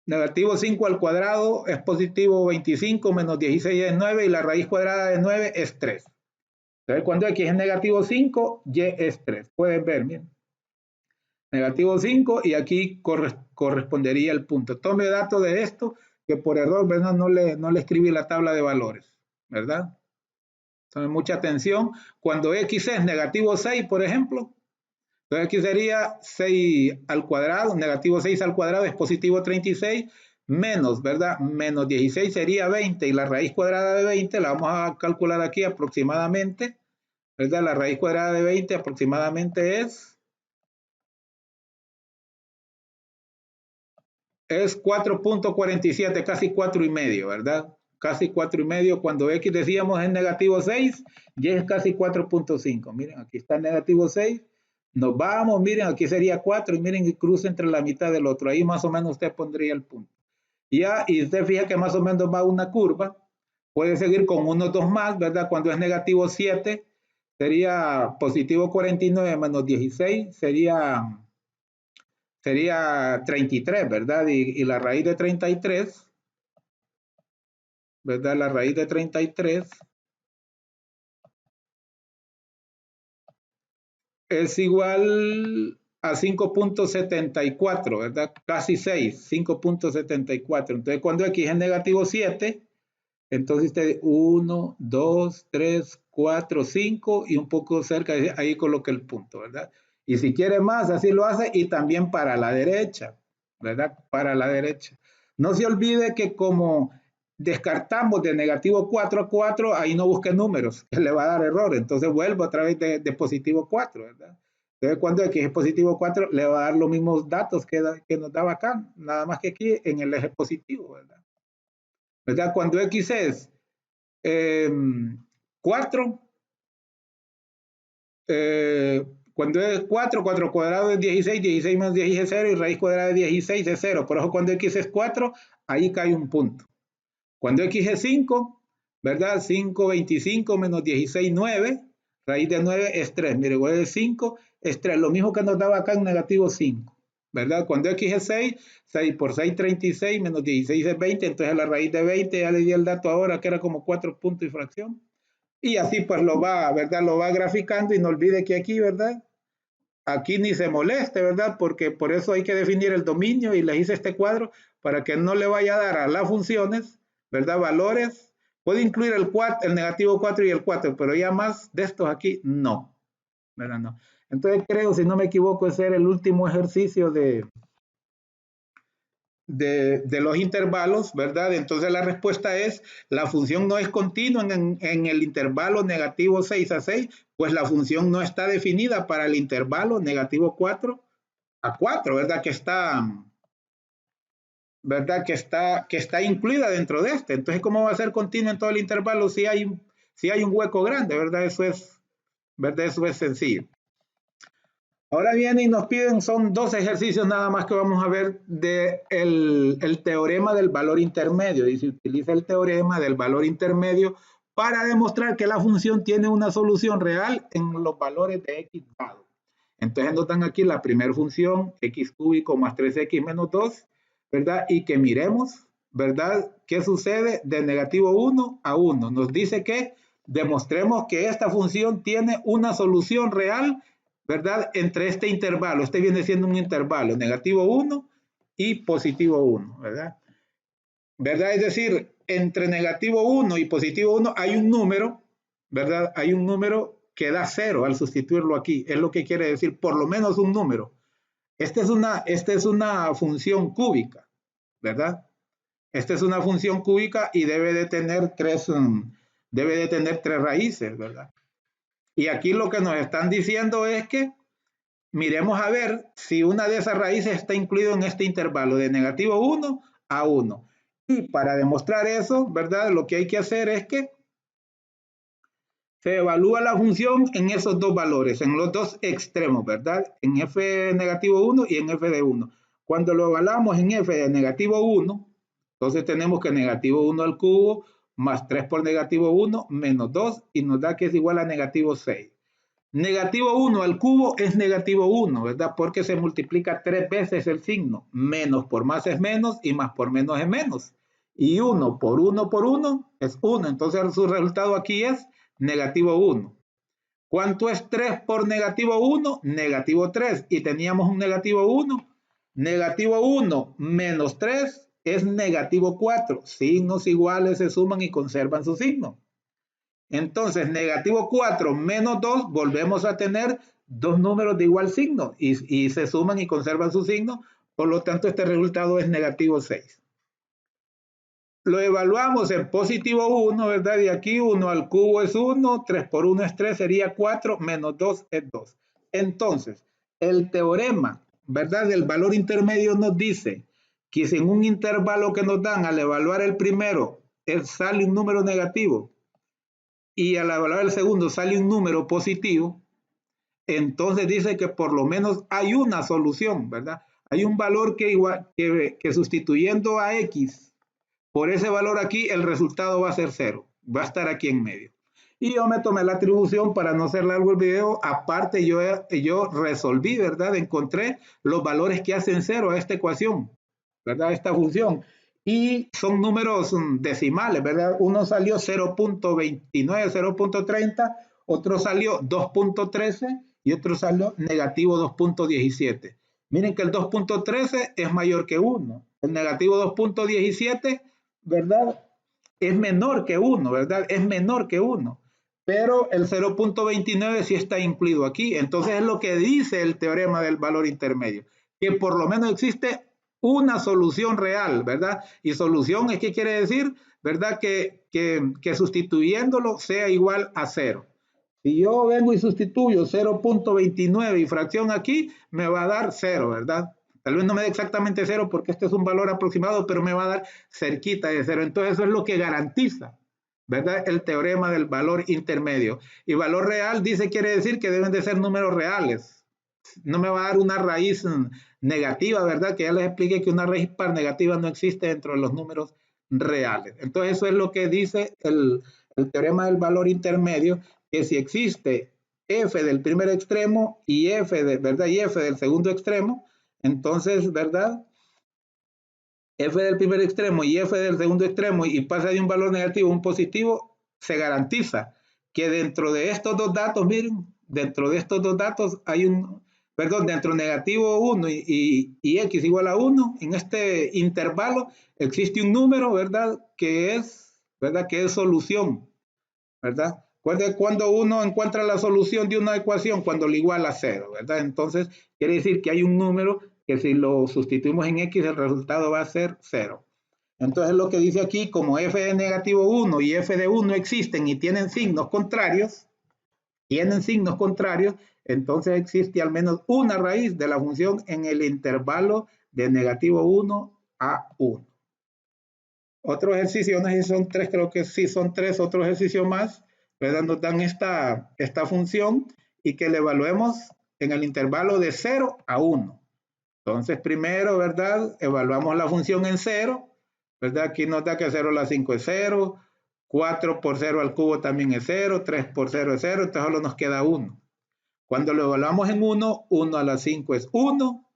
negativo 5 al cuadrado es positivo 25 menos 16 es 9 y la raíz cuadrada de 9 es 3. Entonces, cuando x es negativo 5, y es 3. Pueden ver, miren. Negativo 5 y aquí correspondería el punto. Tome datos de esto, que por error, ¿verdad? No le escribí la tabla de valores, ¿verdad? Tome mucha atención. Cuando x es negativo 6, por ejemplo, entonces aquí sería 6 al cuadrado, negativo 6 al cuadrado es positivo 36, menos, ¿verdad? Menos 16 sería 20 y la raíz cuadrada de 20 la vamos a calcular aquí aproximadamente, ¿verdad? La raíz cuadrada de 20 aproximadamente es 4.47, casi 4 y medio, ¿verdad? Casi 4 y medio. Cuando x decíamos es negativo 6, y es casi 4.5. Miren, aquí está negativo 6. Nos vamos, miren, aquí sería 4 y miren, cruza entre la mitad del otro. Ahí más o menos usted pondría el punto. Ya, y usted fija que más o menos va una curva. Puede seguir con unos dos más, ¿verdad? Cuando es negativo 7, sería positivo 49 menos 16, sería 33, ¿verdad? Y la raíz de 33, ¿verdad? La raíz de 33 es igual a 5.74, ¿verdad? Casi 6, 5.74. Entonces, cuando x es negativo 7, entonces usted 1, 2, 3, 4, 5 y un poco cerca, ahí coloca el punto, ¿verdad? Y si quiere más, así lo hace y también para la derecha, ¿verdad? Para la derecha. No se olvide que como descartamos de negativo 4 a 4, ahí no busque números, que le va a dar error. Entonces vuelvo a través de positivo 4, ¿verdad? Entonces cuando x es positivo 4, le va a dar los mismos datos que nos daba acá, nada más que aquí en el eje positivo, ¿verdad? ¿Verdad? Cuando x es 4, cuando es 4, 4 cuadrado es 16, 16 menos 16 es 0 y raíz cuadrada de 16 es 0. Por eso cuando x es 4, ahí cae un punto. Cuando x es 5, ¿verdad? 5, 25 menos 16, 9. Raíz de 9 es 3. Mire, igual de 5 es 3. Lo mismo que nos daba acá en negativo 5. ¿Verdad? Cuando x es 6, 6 por 6, 36, menos 16 es 20. Entonces la raíz de 20, ya le di el dato ahora que era como 4 puntos y fracción. Y así pues lo va, ¿verdad? Lo va graficando y no olvide que aquí, ¿verdad? Aquí ni se moleste, ¿verdad? Porque por eso hay que definir el dominio y le hice este cuadro para que no le vaya a dar a las funciones, ¿verdad? Valores. Puede incluir el 4, el negativo 4 y el 4, pero ya más de estos aquí no, ¿verdad? No. Entonces creo, si no me equivoco, ese era el último ejercicio de los intervalos, ¿verdad? Entonces la respuesta es, la función no es continua en el intervalo negativo 6 a 6, pues la función no está definida para el intervalo negativo 4 a 4, ¿verdad? Que está ¿verdad? Que está incluida dentro de este. Entonces, ¿cómo va a ser continuo en todo el intervalo si hay un hueco grande, ¿verdad? ¿Verdad? Eso es sencillo. Ahora viene y nos piden, son dos ejercicios nada más que vamos a ver de el teorema del valor intermedio. Y se utiliza el teorema del valor intermedio para demostrar que la función tiene una solución real en los valores de x dado. Entonces nos dan aquí la primera función, x cúbico más 3x menos 2, ¿verdad? Y que miremos, ¿verdad? ¿Qué sucede de negativo 1 a 1? Nos dice que demostremos que esta función tiene una solución real, ¿verdad? Entre este intervalo, este viene siendo un intervalo, negativo 1 y positivo 1, ¿verdad? ¿Verdad? Es decir, entre negativo 1 y positivo 1 hay un número, ¿verdad? Hay un número que da 0 al sustituirlo aquí, es lo que quiere decir, por lo menos un número. Esta es una función cúbica, ¿verdad? Esta es una función cúbica y debe de tener tres raíces, ¿verdad? Y aquí lo que nos están diciendo es que miremos a ver si una de esas raíces está incluida en este intervalo de negativo 1 a 1. Y para demostrar eso, ¿verdad? Lo que hay que hacer es que se evalúa la función en esos dos valores, en los dos extremos, ¿verdad? En f negativo 1 y en f de 1. Cuando lo evaluamos en f de negativo 1, entonces tenemos que negativo 1 al cubo más 3 por negativo 1 menos 2 y nos da que es igual a negativo 6. Negativo 1 al cubo es negativo 1, ¿verdad? Porque se multiplica 3 veces el signo. Menos por más es menos y más por menos es menos. Y 1 por 1 es 1. Entonces su resultado aquí es negativo 1. ¿Cuánto es 3 por negativo 1? Negativo 3. Y teníamos un negativo 1. Negativo 1 menos 3 es negativo 4. Signos iguales se suman y conservan su signo. Entonces, negativo 4 menos 2, volvemos a tener dos números de igual signo y se suman y conservan su signo. Por lo tanto, este resultado es negativo 6. Lo evaluamos en positivo 1, ¿verdad? Y aquí 1 al cubo es 1, 3 por 1 es 3, sería 4, menos 2 es 2. Entonces, el teorema, ¿verdad? Del valor intermedio nos dice que si en un intervalo que nos dan al evaluar el primero sale un número negativo, y al evaluar el segundo sale un número positivo, entonces dice que por lo menos hay una solución, ¿verdad? Hay un valor que sustituyendo a x por ese valor aquí, el resultado va a ser 0, va a estar aquí en medio. Y yo me tomé la atribución para no hacer largo el video, aparte yo resolví, ¿verdad? Encontré los valores que hacen 0 a esta ecuación, ¿verdad? Esta función. Y son números decimales, ¿verdad? Uno salió 0.29, 0.30, otro salió 2.13 y otro salió negativo 2.17. Miren que el 2.13 es mayor que 1. El negativo 2.17, ¿verdad? Es menor que 1, ¿verdad? Es menor que 1. Pero el 0.29 sí está incluido aquí. Entonces es lo que dice el teorema del valor intermedio, que por lo menos existe una solución real, ¿verdad? Y solución es que quiere decir, ¿verdad? Que sustituyéndolo sea igual a 0. Si yo vengo y sustituyo 0.29 y fracción aquí, me va a dar 0, ¿verdad? Tal vez no me dé exactamente 0 porque este es un valor aproximado, pero me va a dar cerquita de 0. Entonces eso es lo que garantiza, ¿verdad? El teorema del valor intermedio. Y valor real quiere decir que deben de ser números reales. No me va a dar una raíz negativa, ¿verdad? Que ya les expliqué que una raíz par negativa no existe dentro de los números reales. Entonces eso es lo que dice el teorema del valor intermedio, que si existe f del primer extremo y ¿verdad? Y f del segundo extremo, entonces, ¿verdad? F del primer extremo y f del segundo extremo y pasa de un valor negativo a un positivo, se garantiza que dentro de estos dos datos, miren, dentro de estos dos datos hay dentro negativo 1 y x igual a 1, en este intervalo existe un número, ¿verdad? ¿Verdad? Que es solución, ¿verdad? Cuando uno encuentra la solución de una ecuación, cuando lo iguala a 0, ¿verdad? Entonces, quiere decir que hay un número que si lo sustituimos en x, el resultado va a ser 0. Entonces, lo que dice aquí, como f de negativo 1 y f de 1 existen y tienen signos contrarios, entonces existe al menos una raíz de la función en el intervalo de negativo 1 a 1. Otro ejercicio, no sé si son 3, creo que sí son 3, otro ejercicio más, ¿verdad? Nos dan esta función y que la evaluemos en el intervalo de 0 a 1. Entonces, primero, ¿verdad? Evaluamos la función en 0, ¿verdad? Aquí nos da que 0 a la 5 es 0, 4 por 0 al cubo también es 0, 3 por 0 es 0, entonces solo nos queda 1. Cuando lo evaluamos en 1, 1 a la 5 es 1,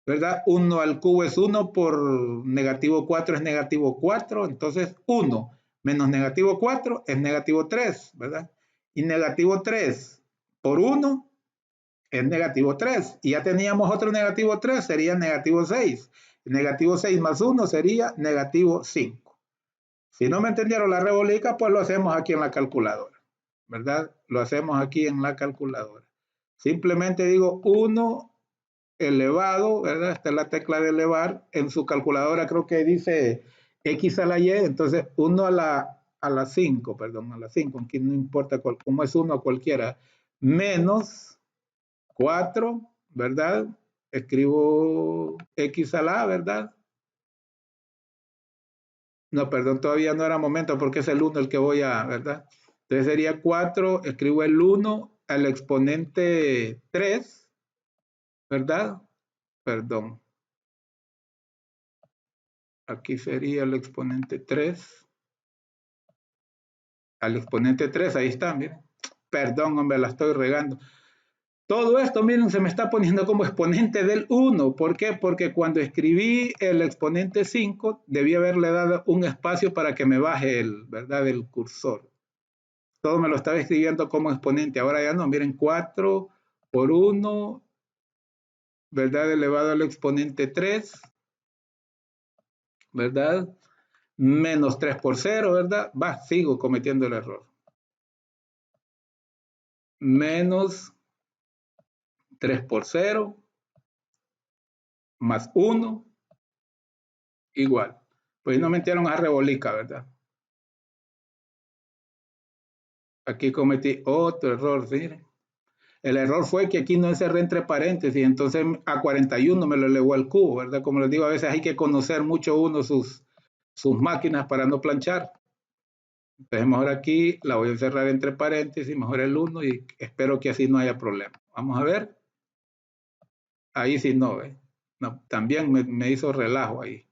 ¿verdad? 1 al cubo es 1 por negativo 4 es negativo 4, entonces 1 menos negativo 4 es negativo 3, ¿verdad? Y negativo 3 por 1 es negativo 3. Y ya teníamos otro negativo 3, sería negativo 6. Negativo 6 más 1 sería negativo 5. Si no me entendieron la rebolica, pues lo hacemos aquí en la calculadora, ¿verdad? Lo hacemos aquí en la calculadora. Simplemente digo 1 elevado, ¿verdad? Esta es la tecla de elevar. En su calculadora creo que dice x a la y, entonces 1 a la 5, perdón, a la 5, aquí no importa cómo es 1 a cualquiera, menos 4, ¿verdad? Escribo x a la, ¿verdad? No, perdón, todavía no era momento porque es el 1 el que voy a, ¿verdad? Entonces sería 4, escribo el 1 al exponente 3, ¿verdad? Perdón. Aquí sería el exponente 3. Al exponente 3, ahí está, miren. Perdón, hombre, la estoy regando. Todo esto, miren, se me está poniendo como exponente del 1. ¿Por qué? Porque cuando escribí el exponente 5, debí haberle dado un espacio para que me baje ¿verdad? El cursor. Todo me lo estaba escribiendo como exponente. Ahora ya no, miren, 4 por 1, ¿verdad? Elevado al exponente 3, ¿verdad? Menos 3 por 0, ¿verdad? Va, sigo cometiendo el error. Menos 3 por 0 más 1 igual. Pues no metieron a rebolica, ¿verdad? Aquí cometí otro error, miren. El error fue que aquí no cerré entre paréntesis, entonces a 41 me lo elevó al cubo, ¿verdad? Como les digo, a veces hay que conocer mucho uno sus máquinas para no planchar. Entonces mejor aquí la voy a cerrar entre paréntesis, mejor el 1 y espero que así no haya problema. Vamos a ver. Ahí sí no, ¿eh? No, también me hizo relajo ahí.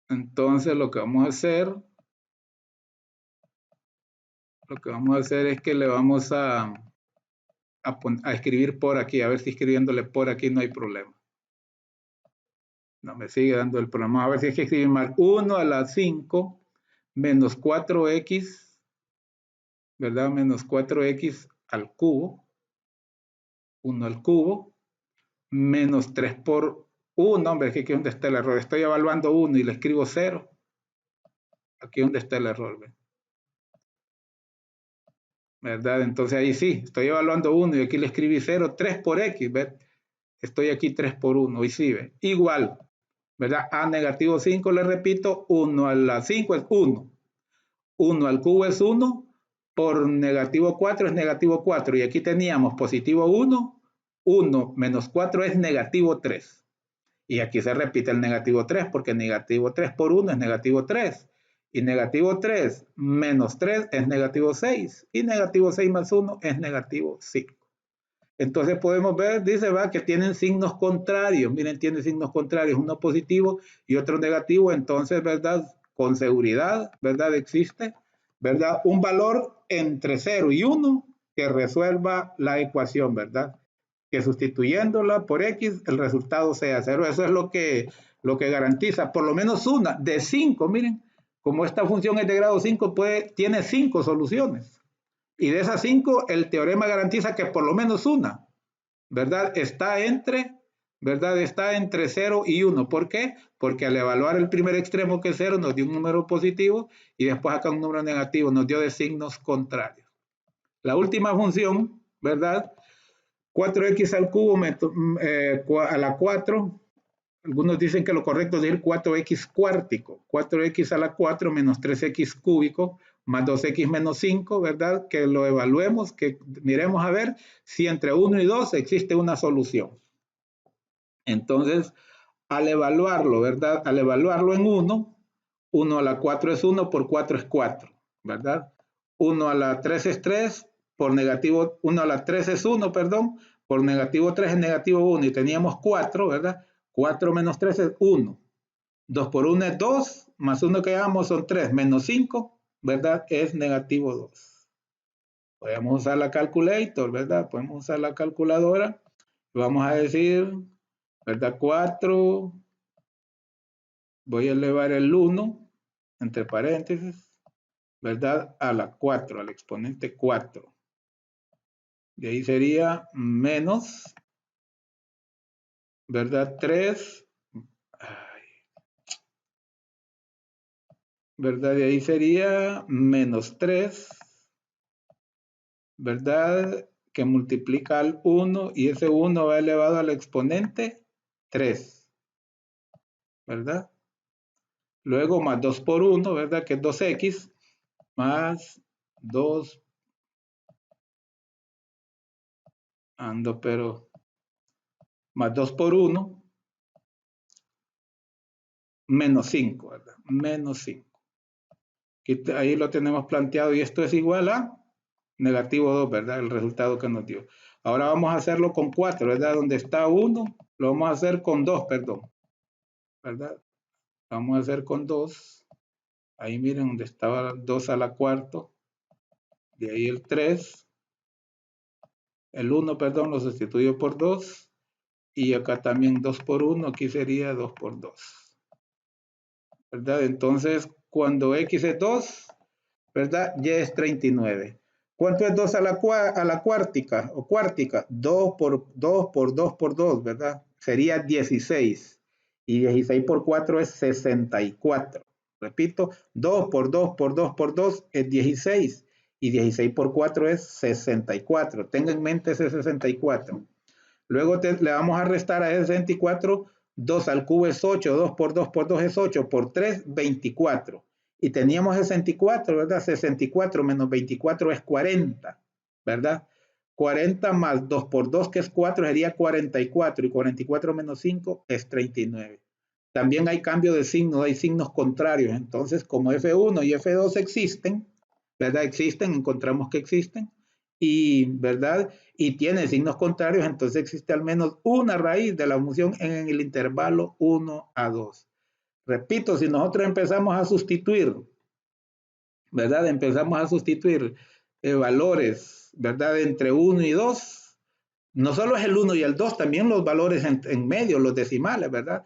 Entonces lo que vamos a hacer es que le vamos a escribir por aquí, a ver si escribiéndole por aquí no hay problema. No me sigue dando el problema. A ver si hay que escribir mal. 1 a la 5 menos 4x, ¿verdad? Menos 4x al cubo. 1 al cubo. Menos 3 por 1. Hombre, aquí es donde está el error. Estoy evaluando 1 y le escribo 0. Aquí es donde está el error, ¿verdad? Entonces ahí sí, estoy evaluando 1 y aquí le escribí 0. 3 por x, ¿ves? Estoy aquí 3 por 1 y sí, ¿ves? Igual, ¿verdad? A negativo 5, le repito, 1 a la 5 es 1. 1 al cubo es 1, por negativo 4 es negativo 4. Y aquí teníamos positivo 1, 1 menos 4 es negativo 3. Y aquí se repite el negativo 3 porque negativo 3 por 1 es negativo 3. Y negativo 3 menos 3 es negativo 6. Y negativo 6 más 1 es negativo 5. Entonces podemos ver, dice, va, que tienen signos contrarios. Miren, tiene signos contrarios, uno positivo y otro negativo. Entonces, ¿verdad? Con seguridad, ¿verdad? Existe, ¿verdad? Un valor entre 0 y 1 que resuelva la ecuación, ¿verdad? Que sustituyéndola por x, el resultado sea 0. Eso es lo que garantiza, por lo menos una de 5. Miren, como esta función es de grado 5, tiene 5 soluciones. Y de esas 5, el teorema garantiza que por lo menos una, ¿verdad? Está entre 0 y 1. ¿Por qué? Porque al evaluar el primer extremo, que es 0, nos dio un número positivo y después acá un número negativo, nos dio de signos contrarios. La última función, ¿verdad? 4x al cubo a la 4. Algunos dicen que lo correcto es decir 4x cuártico. 4x a la 4 menos 3x cúbico más 2x menos 5, ¿verdad? Que lo evaluemos, que miremos a ver si entre 1 y 2 existe una solución. Entonces, al evaluarlo, ¿verdad? Al evaluarlo en 1 a la 4 es 1, por 4 es 4, ¿verdad? 1 a la 3 es 3, por negativo, 1 a la 3 es 1, perdón, por negativo 3 es negativo 1, y teníamos 4, ¿verdad? 4 menos 3 es 1. 2 por 1 es 2, más 1 que llevamos son 3, menos 5, ¿verdad? Es negativo 2. Podemos usar la calculator, ¿verdad? Podemos usar la calculadora. Vamos a decir, ¿verdad? 4, voy a elevar el 1, entre paréntesis, ¿verdad? A la 4, al exponente 4. De ahí sería menos, ¿verdad? 3, ¿verdad? De ahí sería menos 3, ¿verdad? Que multiplica al 1 y ese 1 va elevado al exponente 3, ¿verdad? Luego más 2 por 1, ¿verdad? Que es 2x, más 2, más 2 por 1, menos 5, ¿verdad? Menos 5. Ahí lo tenemos planteado y esto es igual a negativo 2, ¿verdad? El resultado que nos dio. Ahora vamos a hacerlo con 4, ¿verdad? Donde está 1, lo vamos a hacer con 2, perdón, ¿verdad? Vamos a hacer con 2. Ahí miren donde estaba 2 a la cuarta. De ahí el 3. El 1, perdón, lo sustituyo por 2. Y acá también 2 por 1. Aquí sería 2 por 2. ¿Verdad? Entonces, cuando X es 2, ¿verdad? Y es 39. ¿Cuánto es 2 a la cuártica o cuártica? 2 por 2 por 2 por 2, ¿verdad? Sería 16. Y 16 por 4 es 64. Repito, 2 por 2 por 2 por 2 es 16. Y 16 por 4 es 64. Tenga en mente ese 64. Luego le vamos a restar a ese 64. 2 al cubo es 8. 2 por 2 por 2 es 8. Por 3, 24. Y teníamos 64, ¿verdad? 64 menos 24 es 40, ¿verdad? 40 más 2 por 2, que es 4, sería 44. Y 44 menos 5 es 39. También hay cambio de signo, hay signos contrarios. Entonces, como F1 y F2 existen, ¿verdad? Existen, encontramos que existen. Y, ¿verdad? Y tiene signos contrarios, entonces existe al menos una raíz de la función en el intervalo 1 a 2. Repito, si nosotros empezamos a sustituir, ¿verdad? Empezamos a sustituir valores, ¿verdad? Entre 1 y 2, no solo es el 1 y el 2, también los valores en medio, los decimales, ¿verdad?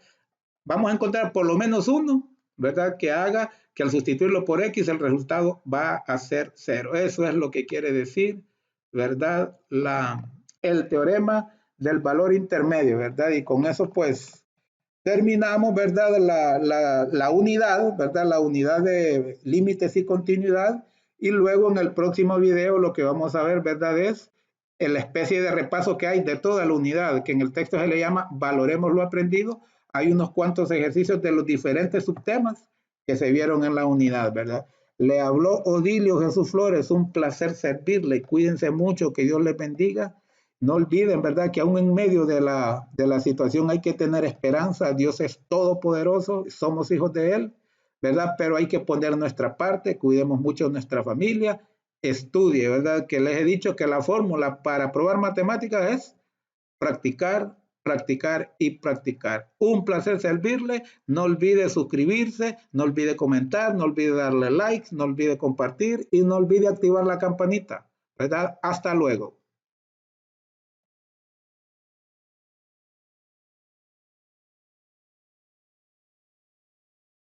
Vamos a encontrar por lo menos uno, ¿verdad? Que haga que al sustituirlo por X el resultado va a ser 0. Eso es lo que quiere decir, ¿verdad? El teorema del valor intermedio, ¿verdad? Y con eso pues terminamos, ¿verdad? La unidad, ¿verdad? La unidad de límites y continuidad. Y luego en el próximo video lo que vamos a ver, ¿verdad? Es la especie de repaso que hay de toda la unidad, que en el texto se le llama valoremos lo aprendido. Hay unos cuantos ejercicios de los diferentes subtemas que se vieron en la unidad, ¿verdad? Le habló Odilio Jesús Flores, un placer servirle. Cuídense mucho, que Dios les bendiga. No olviden, ¿verdad?, que aún en medio de la situación hay que tener esperanza. Dios es todopoderoso, somos hijos de Él, ¿verdad? Pero hay que poner nuestra parte, cuidemos mucho nuestra familia, estudie, ¿verdad? Que les he dicho que la fórmula para aprobar matemáticas es practicar, practicar y practicar. Un placer servirle. No olvide suscribirse, no olvide comentar, no olvide darle likes, no olvide compartir y no olvide activar la campanita, ¿verdad? Hasta luego.